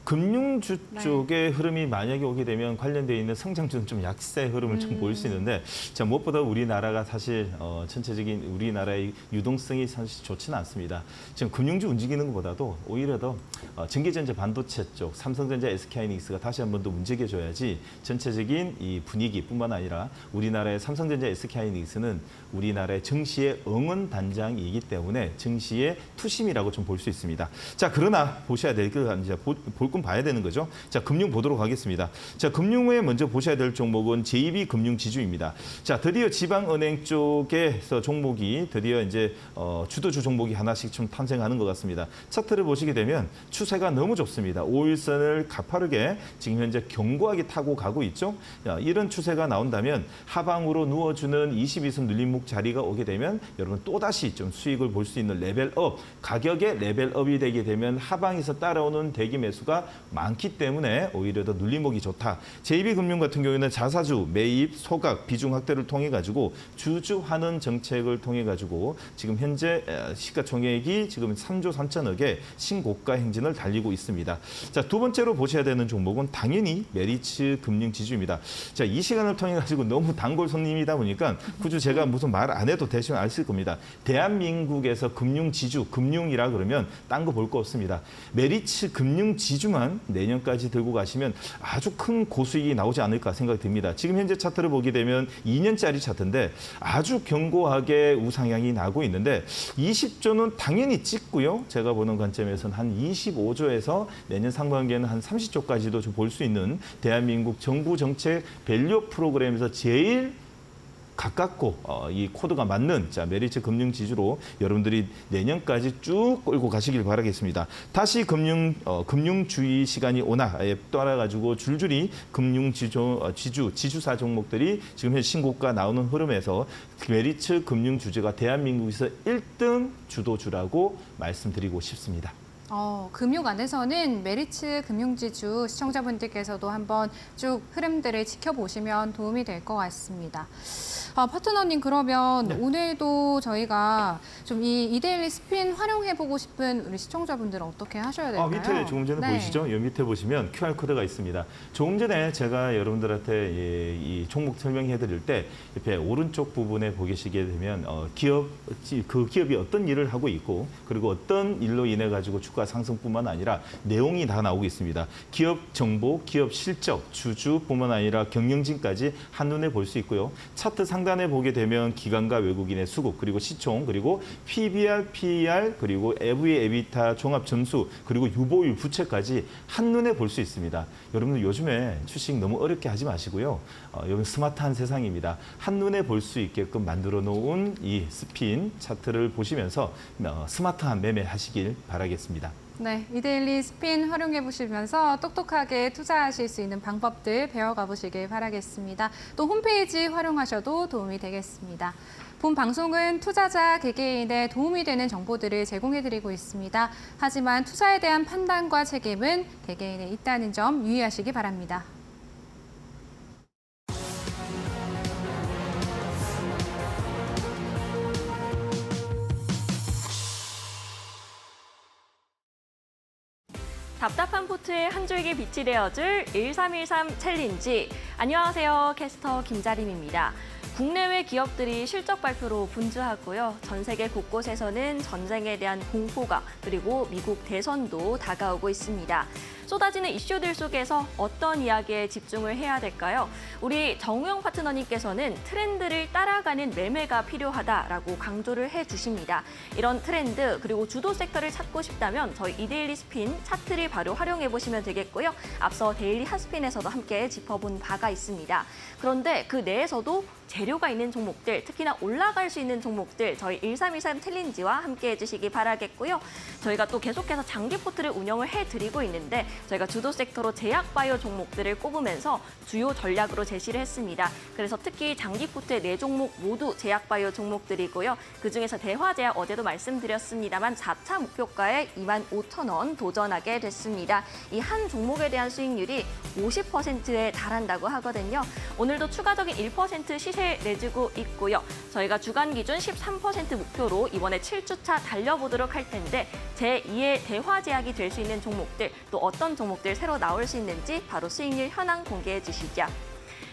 금융주 쪽의 흐름이 만약에 오게 되면 관련되어 있는 성장주는 좀 약세 흐름을 좀 보일 수 있는데 자, 무엇보다 우리나라가 사실 전체적인 우리나라의 유동성이 사실 좋지는 않습니다. 지금 금융주 움직이는 것보다도 오히려 더 전기전자 반도체 쪽 삼성전자, SK하이닉스가 다시 한 번 더 움직여줘야지 전체적인 이 분위기뿐만 아니라 우리나라의 삼성전자, SK하이닉스는 우리나라의 증시의 응원 단장이기 때문에 증시의 투심이라고 좀 볼 수 있습니다. 자, 그러나 보셔야 될 거 이제 볼 건 봐야 되는 거죠. 자, 금융 보도록 하겠습니다. 자, 금융에 먼저 보셔야 될 종목은 JB금융지주입니다. 자, 드디어 지방은행 쪽에서 종목이 드디어 이제 주도주 종목이 하나씩 좀 탄생하는 것 같습니다. 차트를 보시게 되면 추세가 너무 좋습니다. 5일선을 가파르게 지금 현재 견고하게 타고 가고 있죠. 자, 이런 추세가 나온다면 하방으로 누워주는 22선 눌림목 자리가 오게 되면 여러분 또다시 좀 수익을 볼 수 있는 레벨업, 가격의 레벨업이 되게 되면 하방에서 따라오는 대기 매수가 많기 때문에 오히려 더 눌림목이 좋다. JB금융 같은 경우에는 자사주 매입, 소각, 비중 확대를 통해 가지고 주주환원 정책을 통해 가지고 지금 현재 시가총액이 지금 3조 3천억의 신고가 행진을 달리고 있습니다. 자, 두 번째로 보셔야 되는 종목은 당연히 메리츠 금융지주입니다. 자, 이 시간을 통해 가지고 너무 단골 손님이다 보니까 굳이 제가 무슨 말 안 해도 대충 아실 겁니다. 대한민국에서 금융지주, 금융이라 그러면 딴 거 볼 거 없습니다. 메리츠 금융지주만 하지만 내년까지 들고 가시면 아주 큰 고수익이 나오지 않을까 생각이 듭니다. 지금 현재 차트를 보게 되면 2년짜리 차트인데 아주 견고하게 우상향이 나고 있는데 20조는 당연히 찍고요. 제가 보는 관점에서는 한 25조에서 내년 상반기에는 한 30조까지도 좀 볼 수 있는 대한민국 정부 정책 밸류 프로그램에서 제일 가깝고 이 코드가 맞는 메리츠 금융 지주로 여러분들이 내년까지 쭉 끌고 가시길 바라겠습니다. 다시 금융주의 시간이 오나에 따라 가지고 줄줄이 금융 지주사 종목들이 지금 현재 신고가 나오는 흐름에서 메리츠 금융 주주가 대한민국에서 1등 주도주라고 말씀드리고 싶습니다. 금융 안에서는 메리츠 금융지주 시청자분들께서도 한번 쭉 흐름들을 지켜보시면 도움이 될 것 같습니다. 파트너님, 그러면 네. 오늘도 저희가 좀 이 이데일리 스핀 활용해보고 싶은 우리 시청자분들은 어떻게 하셔야 될까요? 밑에 조금 전에 보이시죠? 여 밑에 보시면 QR코드가 있습니다. 조금 전에 제가 여러분들한테 이 종목 설명해 드릴 때 옆에 오른쪽 부분에 보시게 되면 그 기업이 어떤 일을 하고 있고 그리고 어떤 일로 인해 가지고 주가 상승뿐만 아니라 내용이 다 나오고 있습니다. 기업 정보, 기업 실적, 주주뿐만 아니라 경영진까지 한눈에 볼 수 있고요. 차트 상단에 보게 되면 기관과 외국인의 수급, 그리고 시총, 그리고 PBR, PER, 그리고 EV, 에비타 종합 점수, 그리고 유보율, 부채까지 한눈에 볼 수 있습니다. 여러분들 요즘에 주식 너무 어렵게 하지 마시고요. 여기 스마트한 세상입니다. 한눈에 볼 수 있게끔 만들어 놓은 이 스핀 차트를 보시면서 스마트한 매매 하시길 바라겠습니다. 네, 이데일리 스핀 활용해 보시면서 똑똑하게 투자하실 수 있는 방법들 배워가 보시길 바라겠습니다. 또 홈페이지 활용하셔도 도움이 되겠습니다. 본 방송은 투자자 개개인에 도움이 되는 정보들을 제공해 드리고 있습니다. 하지만 투자에 대한 판단과 책임은 개개인에 있다는 점 유의하시기 바랍니다. 답답한 포트에 한 줄기 빛이 되어줄 1313 챌린지. 안녕하세요. 캐스터 김자림입니다. 국내외 기업들이 실적 발표로 분주하고요. 전 세계 곳곳에서는 전쟁에 대한 공포가 그리고 미국 대선도 다가오고 있습니다. 쏟아지는 이슈들 속에서 어떤 이야기에 집중을 해야 될까요? 우리 정우영 파트너님께서는 트렌드를 따라가는 매매가 필요하다라고 강조를 해주십니다. 이런 트렌드 그리고 주도 섹터를 찾고 싶다면 저희 이데일리 스핀 차트를 바로 활용해 보시면 되겠고요. 앞서 데일리 핫스핀에서도 함께 짚어본 바가 있습니다. 그런데 그 내에서도 재료가 있는 종목들, 특히나 올라갈 수 있는 종목들 저희 1313 챌린지와 함께 해주시기 바라겠고요. 저희가 또 계속해서 장기 포트를 운영을 해드리고 있는데 저희가 주도 섹터로 제약바이오 종목들을 꼽으면서 주요 전략으로 제시를 했습니다. 그래서 특히 장기 포트의 4종목 모두 제약바이오 종목들이고요. 그중에서 대화제약 어제도 말씀드렸습니다만 4차 목표가에 25,000원 도전하게 됐습니다. 이 한 종목에 대한 수익률이 50%에 달한다고 하거든요. 오늘도 추가적인 1% 시세 내주고 있고요. 저희가 주간 기준 13% 목표로 이번에 7주차 달려보도록 할 텐데 제2의 대화제약이 될 수 있는 종목들, 또 어떤 종목들 새로 나올 수 있는지 바로 수익률 현황 공개해 주시죠.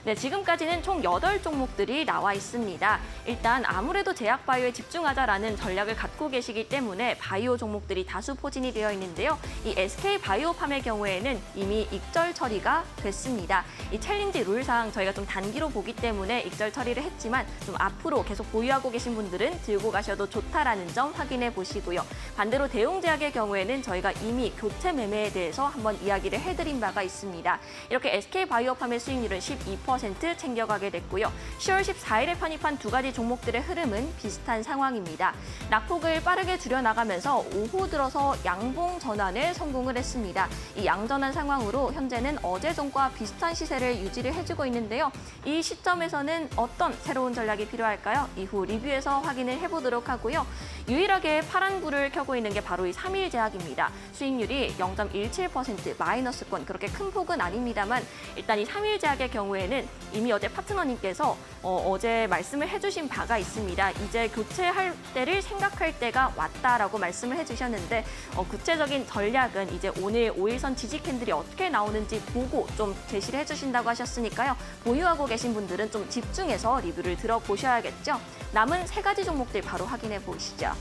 네, 지금까지는 총 8종목들이 나와 있습니다. 일단 아무래도 제약바이오에 집중하자라는 전략을 갖고 계시기 때문에 바이오 종목들이 다수 포진이 되어 있는데요. 이 SK바이오팜의 경우에는 이미 익절 처리가 됐습니다. 이 챌린지 룰상 저희가 좀 단기로 보기 때문에 익절 처리를 했지만 좀 앞으로 계속 보유하고 계신 분들은 들고 가셔도 좋다라는 점 확인해 보시고요. 반대로 대웅제약의 경우에는 저희가 이미 교체 매매에 대해서 한번 이야기를 해드린 바가 있습니다. 이렇게 SK바이오팜의 수익률은 12% 챙겨가게 됐고요. 10월 14일에 편입한 두 가지 종목들의 흐름은 비슷한 상황입니다. 낙폭을 빠르게 줄여나가면서 오후 들어서 양봉 전환에 성공을 했습니다. 이 양전환 상황으로 현재는 어제 전과 비슷한 시세를 유지를 해주고 있는데요. 이 시점에서는 어떤 새로운 전략이 필요할까요? 이후 리뷰에서 확인을 해보도록 하고요. 유일하게 파란불을 켜고 있는 게 바로 이 3일제약입니다. 수익률이 0.17% 마이너스권, 그렇게 큰 폭은 아닙니다만 일단 이 3일제약의 경우에는 이미 어제 파트너님께서 어제 말씀을 해주신 바가 있습니다. 이제 교체할 때를 생각할 때가 왔다라고 말씀을 해주셨는데 구체적인 전략은 이제 오늘 5일선 지지 캔들이 어떻게 나오는지 보고 좀 제시를 해주신다고 하셨으니까요. 보유하고 계신 분들은 좀 집중해서 리뷰를 들어보셔야겠죠. 남은 3가지 종목들 바로 확인해 보시죠.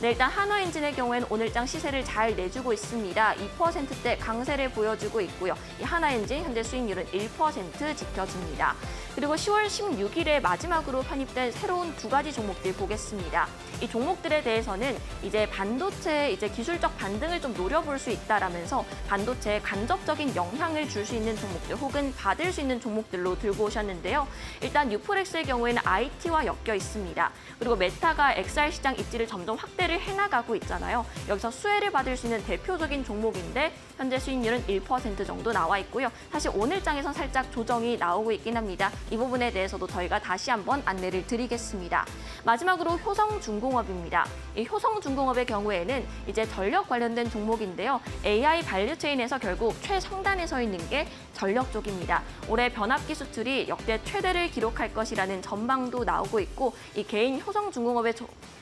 네, 일단 한화엔진의 경우에는 오늘장 시세를 잘 내주고 있습니다. 2%대 강세를 보여주고 있고요. 이 한화엔진 현재 수익률은 1% 지켜줍니다. 그리고 10월 16일에 마지막으로 편입된 새로운 두 가지 종목들 보겠습니다. 이 종목들에 대해서는 이제 반도체 기술적 반등을 좀 노려볼 수 있다라면서 반도체에 간접적인 영향을 줄 수 있는 종목들 혹은 받을 수 있는 종목들로 들고 오셨는데요. 일단 유프렉스의 경우에는 IT와 엮여 있습니다. 그리고 메타가 XR 시장 입지를 점점 확대를 해나가고 있잖아요. 여기서 수혜를 받을 수 있는 대표적인 종목인데 현재 수익률은 1% 정도 나와 있고요. 사실 오늘장에선 살짝 조정이 나오고 있긴 합니다. 이 부분에 대해서도 저희가 다시 한번 안내를 드리겠습니다. 마지막으로 효성중공업입니다. 이 효성중공업의 경우에는 이제 전력 관련된 종목인데요. AI 발류체인에서 결국 최상단에 서 있는 게 전력 쪽입니다. 올해 변압기 수출이 역대 최대를 기록할 것이라는 전망도 나오고 있고 이 개인 효성중공업의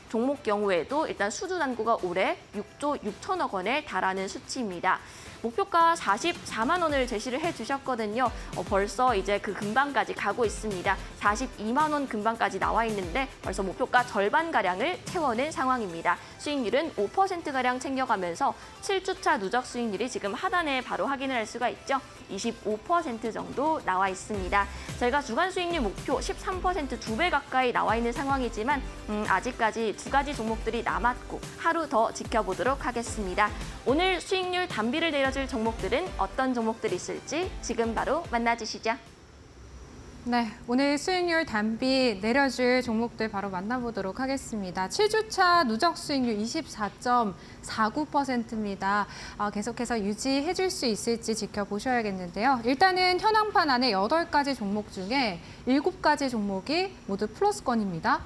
종목 경우에도 일단 수주 잔고가 올해 6조 6천억 원에 달하는 수치입니다. 목표가 44만 원을 제시를 해주셨거든요. 벌써 이제 그 근방까지 가고 있습니다. 42만 원 근방까지 나와 있는데 벌써 목표가 절반가량을 채워낸 상황입니다. 수익률은 5%가량 챙겨가면서 7주차 누적 수익률이 지금 하단에 바로 확인을 할 수가 있죠. 25% 정도 나와 있습니다. 저희가 주간 수익률 목표 13% 2배 가까이 나와 있는 상황이지만 아직까지 두 가지 종목들이 남았고 하루 더 지켜보도록 하겠습니다. 오늘 수익률 단비를 내려줄 종목들은 어떤 종목들이 있을지 지금 바로 만나주시죠. 네, 오늘 수익률 단비 내려줄 종목들 바로 만나보도록 하겠습니다. 7주차 누적 수익률 24.49%입니다. 계속해서 유지해줄 수 있을지 지켜보셔야겠는데요. 일단은 현황판 안에 8가지 종목 중에 7가지 종목이 모두 플러스권입니다.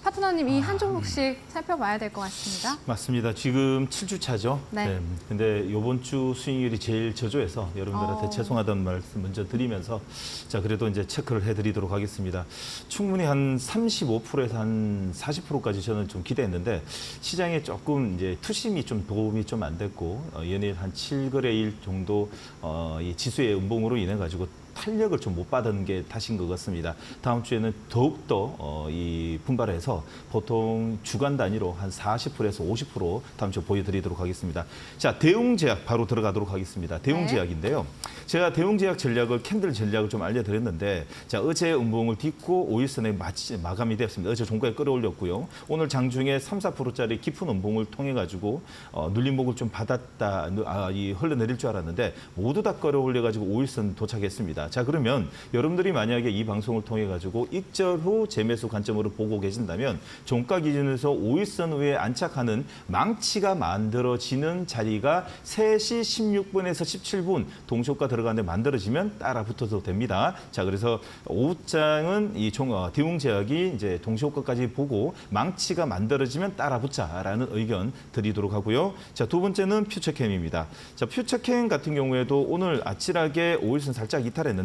파트너님, 이 한 종목씩 살펴봐야 될 것 같습니다. 맞습니다. 지금 7주 차죠. 네. 근데 이번 주 수익률이 제일 저조해서 여러분들한테 죄송하다는 말씀 먼저 드리면서 자, 그래도 이제 체크를 해드리도록 하겠습니다. 충분히 한 35%에서 한 40%까지 저는 좀 기대했는데 시장에 조금 이제 투심이 좀 도움이 좀 안 됐고 연일 한 7거래일 정도 이 지수의 음봉으로 인해 가지고 탄력을 좀 못 받은 게 탓인 것 같습니다. 다음 주에는 더욱더 이 분발해서 보통 주간 단위로 한 40%에서 50% 다음 주에 보여드리도록 하겠습니다. 자, 대웅제약 바로 들어가도록 하겠습니다. 대웅제약인데요. 제가 대웅제약 전략을 캔들 전략을 좀 알려드렸는데 자, 어제 음봉을 딛고 5일선에 마감이 되었습니다. 어제 종가에 끌어올렸고요. 오늘 장중에 3, 4%짜리 깊은 음봉을 통해 가지고 눌림목을 좀 받았다, 흘러내릴 줄 알았는데 모두 다 끌어올려 가지고 5일선 도착했습니다. 자, 그러면 여러분들이 만약에 이 방송을 통해 가지고 익절 후 재매수 관점으로 보고 계신다면 종가 기준에서 5일선 위에 안착하는 망치가 만들어지는 자리가 3시 16분에서 17분 동시효과 들어가는데 만들어지면 따라 붙어도 됩니다. 자, 그래서 오후장은 이 대웅제약이 이제 동시효과까지 보고 망치가 만들어지면 따라 붙자라는 의견 드리도록 하고요. 자, 두 번째는 퓨처캠입니다. 자, 퓨처캠 같은 경우에도 오늘 아찔하게 5일선 살짝 이탈했는데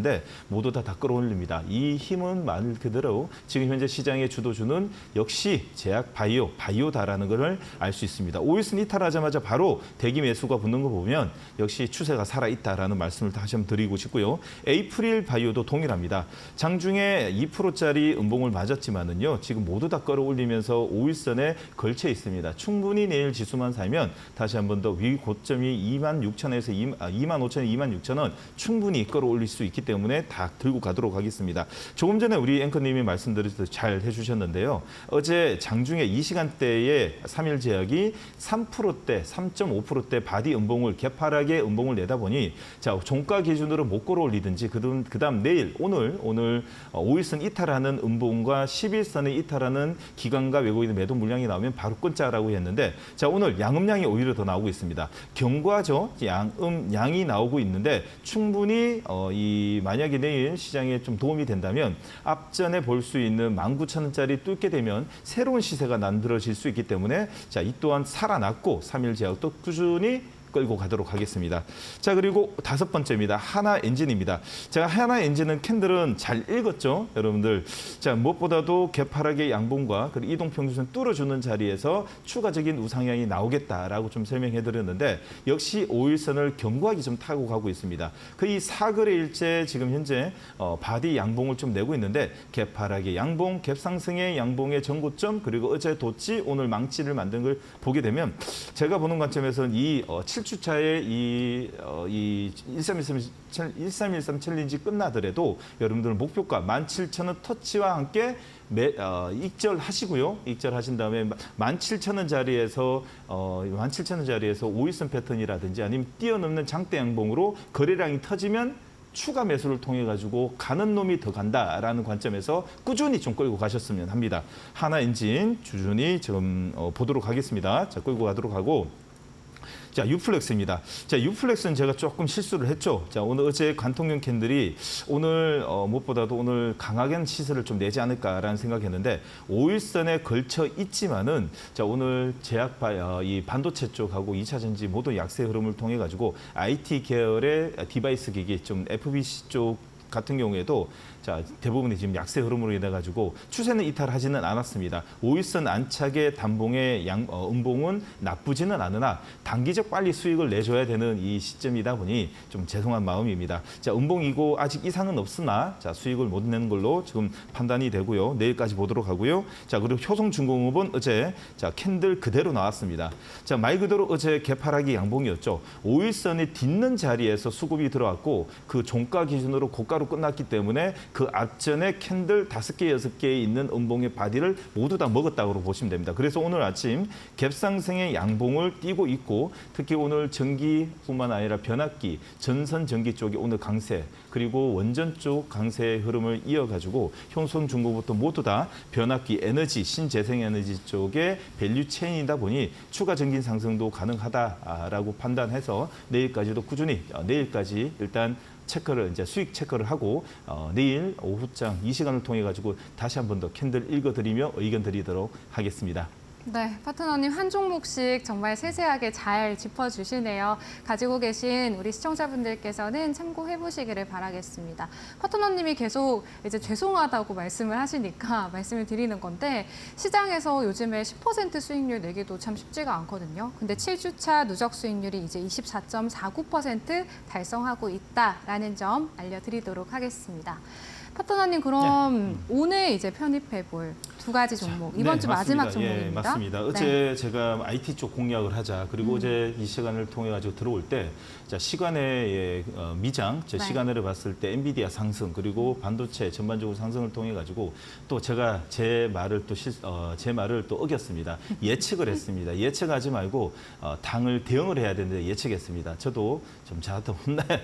모두 다 끌어올립니다. 이 힘은 말 그대로 지금 현재 시장의 주도주는 역시 제약 바이오다라는 것을 알 수 있습니다. 5일선 이탈하자마자 바로 대기 매수가 붙는 거 보면 역시 추세가 살아있다라는 말씀을 다시 한번 드리고 싶고요. 에이프릴 바이오도 동일합니다. 장중에 2%짜리 음봉을 맞았지만은요. 지금 모두 다 끌어올리면서 5일선에 걸쳐 있습니다. 충분히 내일 지수만 살면 다시 한 번 더 위 고점이 26,000원에서 25,000원, 26,000원 충분히 끌어올릴 수 있기 때문에 다 들고 가도록 하겠습니다. 조금 전에 우리 앵커님이 말씀드렸듯이 잘 해주셨는데요. 어제 장중에 이 시간대에 3일 제약이 3%대, 3.5%대 바디 음봉을 개파하게 음봉을 내다 보니 자, 종가 기준으로 못 끌어올리든지 그다음 내일 오늘 5일선 이탈하는 음봉과 10일선에 이탈하는 기관과 외국인의 매도 물량이 나오면 바로 끊자라고 했는데 자, 오늘 양음량이 오히려 더 나오고 있습니다. 경과죠. 양이 나오고 있는데 충분히 만약에 내일 시장에 좀 도움이 된다면 앞전에 볼 수 있는 19,000원짜리 뚫게 되면 새로운 시세가 만들어질 수 있기 때문에 자, 이 또한 살아났고 3일 제약도 꾸준히 끌고 가도록 하겠습니다. 자, 그리고 5번째입니다. 하나 엔진입니다. 제가 하나 엔진은 캔들은 잘 읽었죠, 여러분들. 자, 무엇보다도 개파락의 양봉과 그리고 이동평균선 뚫어주는 자리에서 추가적인 우상향이 나오겠다라고 좀 설명해드렸는데 역시 5일선을 견고하게 좀 타고 가고 있습니다. 거의 4거래일째 지금 현재 바디 양봉을 좀 내고 있는데 개파락의 양봉, 갭상승의 양봉의 전고점 그리고 어제 도치, 오늘 망치를 만든 걸 보게 되면 제가 보는 관점에서는 이 7주차의 이 1313 챌린지 끝나더라도 여러분들 목표가 17,000원 터치와 함께 익절하시고요. 익절하신 다음에 17,000원 자리에서 17,000원 자리에서 5일선 패턴이라든지 아니면 뛰어넘는 장대 양봉으로 거래량이 터지면 추가 매수를 통해 가지고 가는 놈이 더 간다라는 관점에서 꾸준히 좀 끌고 가셨으면 합니다. 하나 엔진 꾸준히 지금 보도록 하겠습니다. 자, 끌고 가도록 하고. 자, 유플렉스입니다. 자, 유플렉스는 제가 조금 실수를 했죠. 자, 오늘 어제 관통용 캔들이 오늘 무엇보다도 오늘 강하게 시세를 좀 내지 않을까라는 생각했는데 5일선에 걸쳐 있지만은 자, 오늘 이 반도체 쪽하고 2차 전지 모두 약세 흐름을 통해 가지고 IT 계열의 디바이스 기기 좀 FBC 쪽 같은 경우에도 자, 대부분이 지금 약세 흐름으로 인해 가지고 추세는 이탈하지는 않았습니다. 5일선 안착의 단봉의 음봉은 나쁘지는 않으나 단기적 빨리 수익을 내줘야 되는 이 시점이다 보니 좀 죄송한 마음입니다. 자, 음봉이고 아직 이상은 없으나 자, 수익을 못 내는 걸로 지금 판단이 되고요. 내일까지 보도록 하고요. 자, 그리고 효성중공업은 어제 자, 캔들 그대로 나왔습니다. 자, 말 그대로 어제 개파락이 양봉이었죠. 5일선이 딛는 자리에서 수급이 들어왔고 그 종가 기준으로 고가로 끝났기 때문에 그 앞전에 캔들 5개, 6개에 있는 음봉의 바디를 모두 다 먹었다고 보시면 됩니다. 그래서 오늘 아침 갭상승의 양봉을 띄고 있고 특히 오늘 전기뿐만 아니라 변압기, 전선 전기 쪽이 오늘 강세 그리고 원전 쪽 강세의 흐름을 이어가지고 효성중공업부터 모두 다 변압기, 에너지, 신재생에너지 쪽의 밸류 체인이다 보니 추가 전기 상승도 가능하다라고 판단해서 내일까지도 꾸준히 내일까지 일단 체크를 이제 수익 체크를 하고 내일 오후장 이 시간을 통해 가지고 다시 한 번 더 캔들 읽어드리며 의견 드리도록 하겠습니다. 네, 파트너님 한 종목씩 정말 세세하게 잘 짚어주시네요. 가지고 계신 우리 시청자분들께서는 참고해 보시기를 바라겠습니다. 파트너님이 계속 이제 죄송하다고 말씀을 하시니까 말씀을 드리는 건데 시장에서 요즘에 10% 수익률 내기도 참 쉽지가 않거든요. 근데 7주차 누적 수익률이 이제 24.49% 달성하고 있다라는 점 알려드리도록 하겠습니다. 파트너님 그럼 오늘 이제 편입해 볼 2가지 종목 이번 주 마지막 종목입니다. 예, 맞습니다. 어제 제가 IT 쪽 공략을 하자 그리고 어제 이 시간을 통해 가지고 들어올 때 자, 시간의 미장 시간을 봤을 때 엔비디아 상승 그리고 반도체 전반적으로 상승을 통해 가지고 또 제가 제 말을 또 어겼습니다. 예측을 했습니다. 예측하지 말고 당을 대응을 해야 되는데 예측했습니다. 저도 좀 저한테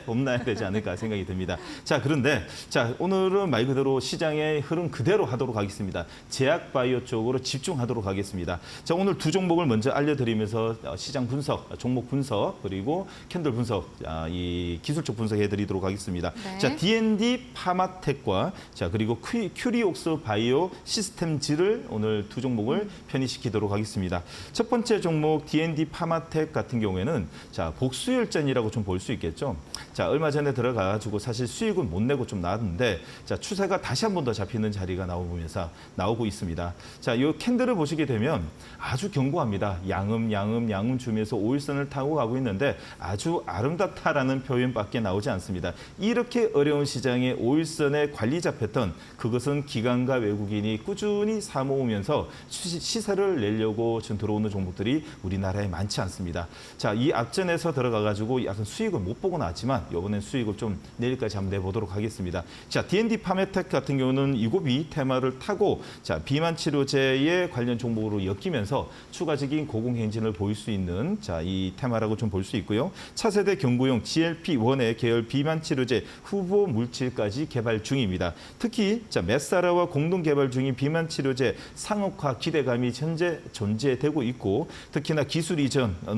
혼나야 되지 않을까 생각이 듭니다. 자, 그런데 자, 오늘은 말 그대로 시장의 흐름 그대로 하도록 하겠습니다. 제약바이오 쪽으로 집중하도록 하겠습니다. 자, 오늘 2 종목을 먼저 알려드리면서 시장 분석, 종목 분석 그리고 캔들 분석, 이 기술적 분석해드리도록 하겠습니다. 네. 자, D&D 파마텍과 자 그리고 큐리옥스 바이오 시스템즈를 오늘 2 종목을 편입시키도록 하겠습니다. 첫 번째 종목 D&D 파마텍 같은 경우에는 자 복수열전이라고 좀 볼 수 있겠죠. 자, 얼마 전에 들어가가지고 사실 수익은 못 내고 좀 나왔는데 자 추세가 다시 한 번 더 잡히는 자리가 나오고 있습니다. 자, 이 캔들을 보시게 되면 아주 견고합니다. 양음 주면서 5일선을 타고 가고 있는데 아주 아름답다라는 표현밖에 나오지 않습니다. 이렇게 어려운 시장에 5일선의 관리자 패턴, 그것은 기관과 외국인이 꾸준히 사모으면서 시세를 내려고 지금 들어오는 종목들이 우리나라에 많지 않습니다. 자, 이 앞전에서 들어가가지고 약간 수익을 못 보고 나왔지만 이번엔 수익을 좀 내일까지 한번 내보도록 하겠습니다. 자, D&D 파메텍 같은 경우는 이고비 테마를 타고 자, 비만 치료제의 관련 종목으로 엮이면서 추가적인 고공행진을 보일 수 있는 자, 이 테마라고 좀 볼 수 있고요. 차세대 경구용 GLP-1의 계열 비만 치료제 후보 물질까지 개발 중입니다. 특히 자, 메사라와 공동 개발 중인 비만 치료제 상업화 기대감이 현재 존재되고 있고 특히나 기술 이전까지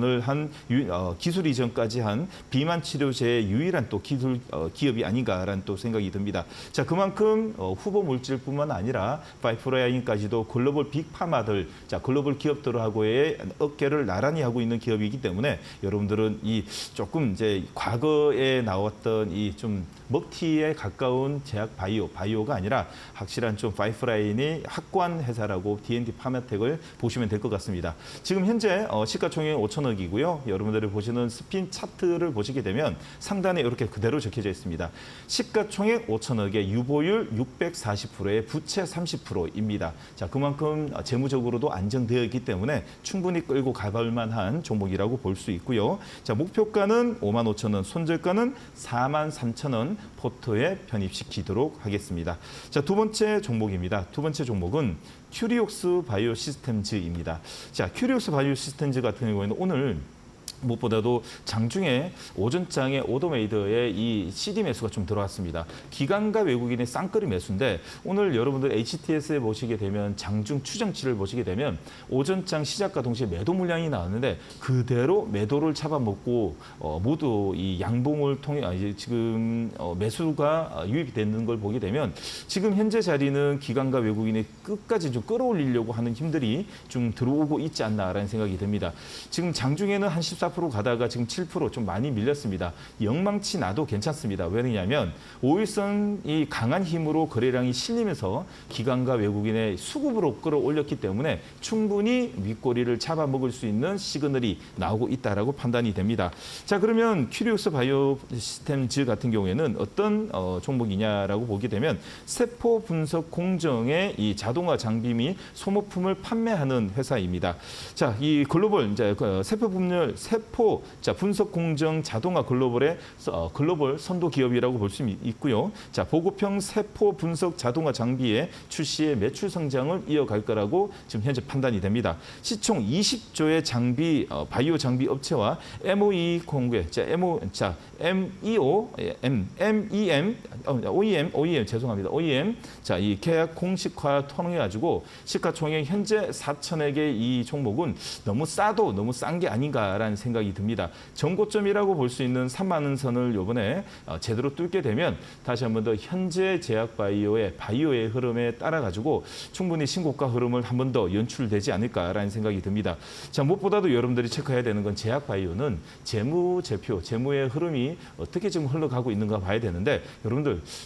한 비만 치료제의 유일한 또 기업이 아닌가라는 또 생각이 듭니다. 자, 그만큼 후보 물질뿐만 아니라 파이프라인 이후에까지도 글로벌 빅파마들, 자 글로벌 기업들하고의 어깨를 나란히 하고 있는 기업이기 때문에 여러분들은 이 조금 이제 과거에 나왔던 이 좀 먹튀에 가까운 제약 바이오가 아니라 확실한 좀 파이프라인이 확고한 회사라고 D&D 파마텍을 보시면 될 것 같습니다. 지금 현재 시가총액 5천억이고요. 여러분들이 보시는 스핀 차트를 보시게 되면 상단에 이렇게 그대로 적혀져 있습니다. 시가총액 5천억의 유보율 640%에 부채 30%입니다. 자, 그만큼 재무적으로도 안정되어 있기 때문에 충분히 끌고 가볼 만한 종목이라고 볼 수 있고요. 자, 목표가는 55,000원, 손절가는 43,000원 포트에 편입시키도록 하겠습니다. 자, 두 번째 종목입니다. 두 번째 종목은 큐리옥스 바이오 시스템즈입니다. 자, 큐리옥스 바이오 시스템즈 같은 경우에는 오늘 무엇보다도 장중에 오전장에 오더메이드의 이 CD 매수가 좀 들어왔습니다. 기관과 외국인의 쌍끌이 매수인데 오늘 여러분들 HTS에 보시게 되면 장중 추정치를 보시게 되면 오전장 시작과 동시에 매도 물량이 나왔는데 그대로 매도를 잡아먹고 모두 이 양봉을 통해 지금 매수가 유입이 되는 걸 보게 되면 지금 현재 자리는 기관과 외국인이 끝까지 좀 끌어올리려고 하는 힘들이 좀 들어오고 있지 않나라는 생각이 듭니다. 지금 장중에는 한 14% 가다가 지금 7% 좀 많이 밀렸습니다. 영망치 나도 괜찮습니다. 왜냐하면 5일선이 강한 힘으로 거래량이 실리면서 기관과 외국인의 수급으로 끌어올렸기 때문에 충분히 윗꼬리를 잡아먹을 수 있는 시그널이 나오고 있다라고 판단이 됩니다. 자, 그러면 큐리옥스 바이오 시스템즈 같은 경우에는 어떤 종목이냐라고 보게 되면 세포 분석 공정의 이 자동화 장비 및 소모품을 판매하는 회사입니다. 자, 이 글로벌 이제 세포 분석 공정 자동화 글로벌의 글로벌 선도 기업이라고 볼 수 있고요. 자, 보급형 세포 분석 자동화 장비의 출시에 매출 성장을 이어갈 거라고 지금 현재 판단이 됩니다. 시총 20조의 장비 바이오 장비 업체와 MOE 공개, OEM 죄송합니다. OEM 자, 이 계약 공식화 통해 가지고 시가총액 현재 4천억의 이 종목은 너무 싸도 너무 싼 게 아닌가라는 생각이 듭니다. 전고점이라고 볼 수 있는 3만 원 선을 이번에 제대로 뚫게 되면 다시 한 번 더 현재 제약 바이오의 흐름에 따라 가지고 충분히 신고가 흐름을 한 번 더 연출되지 않을까라는 생각이 듭니다. 자, 무엇보다도 여러분들이 체크해야 되는 건 제약 바이오는 재무의 흐름이 어떻게 지금 흘러가고 있는가 봐야 되는데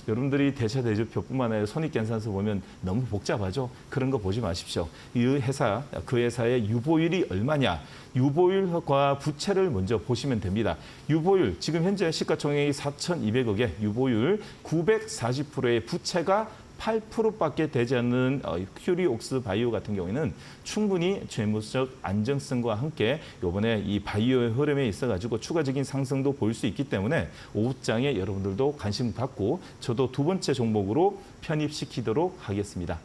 여러분들이 대차대조표뿐만 아니라 손익계산서 보면 너무 복잡하죠. 그런 거 보지 마십시오. 그 회사의 유보율이 얼마냐? 유보율과 부채를 먼저 보시면 됩니다. 유보율, 지금 현재 시가총액이 4,200억에 유보율 940%의 부채가 8%밖에 되지 않는 큐리옥스 바이오 같은 경우에는 충분히 재무적 안정성과 함께 이번에 이 바이오의 흐름에 있어가지고 추가적인 상승도 볼 수 있기 때문에 오후장에 여러분들도 관심 갖고 저도 두 번째 종목으로 편입시키도록 하겠습니다.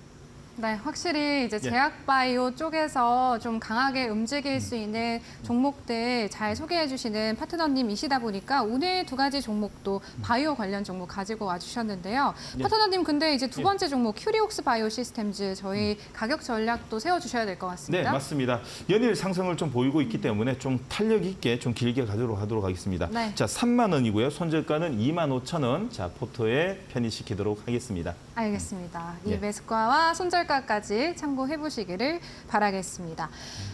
네, 확실히 이제 제약바이오 쪽에서 좀 강하게 움직일 수 있는 종목들 잘 소개해 주시는 파트너님이시다 보니까 오늘 두 가지 종목도 바이오 관련 종목 가지고 와주셨는데요. 파트너님, 근데 이제 두 번째 종목 큐리옥스 바이오 시스템즈 저희 가격 전략도 세워주셔야 될 것 같습니다. 네, 맞습니다. 연일 상승을 좀 보이고 있기 때문에 좀 탄력 있게 좀 길게 가도록 하겠습니다. 네. 자, 3만 원이고요. 손절가는 25,000원. 자, 포토에 편입시키도록 하겠습니다. 알겠습니다. 이 예. 매수가와 손절가까지 참고해 보시기를 바라겠습니다.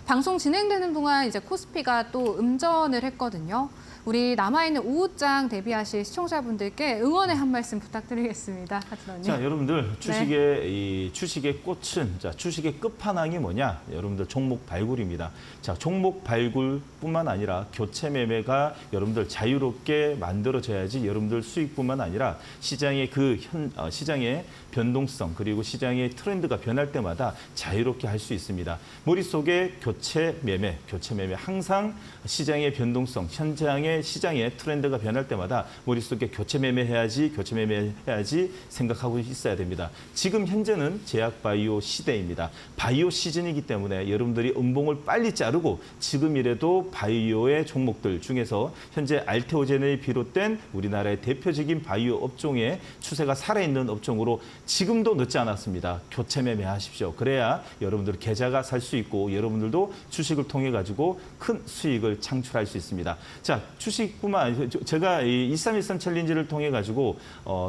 방송 진행되는 동안 이제 코스피가 또 음전을 했거든요. 우리 남아있는 오후장 대비하실 시청자분들께 응원의 한 말씀 부탁드리겠습니다. 파트너님. 자, 여러분들 주식의 꽃은 주식의 끝판왕이 뭐냐? 여러분들 종목 발굴입니다. 자, 종목 발굴뿐만 아니라 교체 매매가 여러분들 자유롭게 만들어져야지 여러분들 수익뿐만 아니라 시장의 시장의 변동성 그리고 시장의 트렌드가 변할 때마다 자유롭게 할 수 있습니다. 머릿속에 교체 매매 항상 시장의 변동성, 현장의 시장의 트렌드가 변할 때마다 머릿속에 교체 매매해야지 생각하고 있어야 됩니다. 지금 현재는 제약 바이오 시대입니다. 바이오 시즌이기 때문에 여러분들이 음봉을 빨리 자르고 지금이라도 바이오의 종목들 중에서 현재 알테오젠을 비롯된 우리나라의 대표적인 바이오 업종의 추세가 살아있는 업종으로 지금도 늦지 않았습니다. 교체 매매하십시오. 그래야 여러분들 계좌가 살 수 있고 여러분들도 주식을 통해 가지고 큰 수익을 창출할 수 있습니다. 자, 주식뿐만 아니라 제가 이 2313 챌린지를 통해 가지고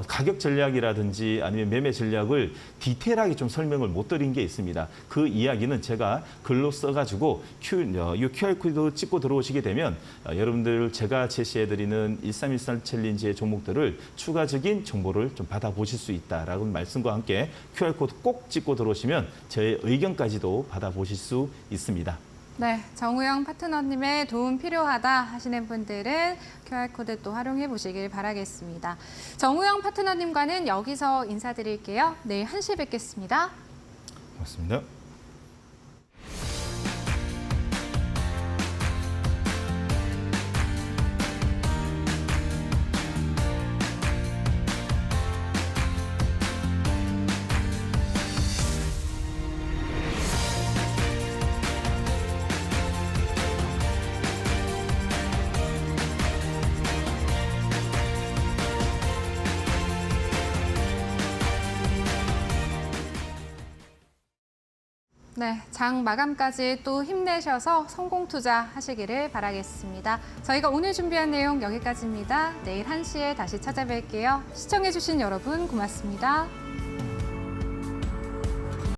가격 전략이라든지 아니면 매매 전략을 디테일하게 좀 설명을 못 드린 게 있습니다. 그 이야기는 제가 글로 써가지고 이 QR코드 찍고 들어오시게 되면 여러분들 제가 제시해드리는 1313 챌린지의 종목들을 추가적인 정보를 좀 받아보실 수 있다라는 말씀과 함께 QR코드 꼭 찍고 들어오시면 저의 의견까지도 받아보실 수 있습니다. 네, 정우영 파트너님의 도움 필요하다 하시는 분들은 QR코드 또 활용해 보시길 바라겠습니다. 정우영 파트너님과는 여기서 인사드릴게요. 내일 1시에 뵙겠습니다. 고맙습니다. 네, 장 마감까지 또 힘내셔서 성공 투자하시기를 바라겠습니다. 저희가 오늘 준비한 내용 여기까지입니다. 내일 1시에 다시 찾아뵐게요. 시청해주신 여러분 고맙습니다.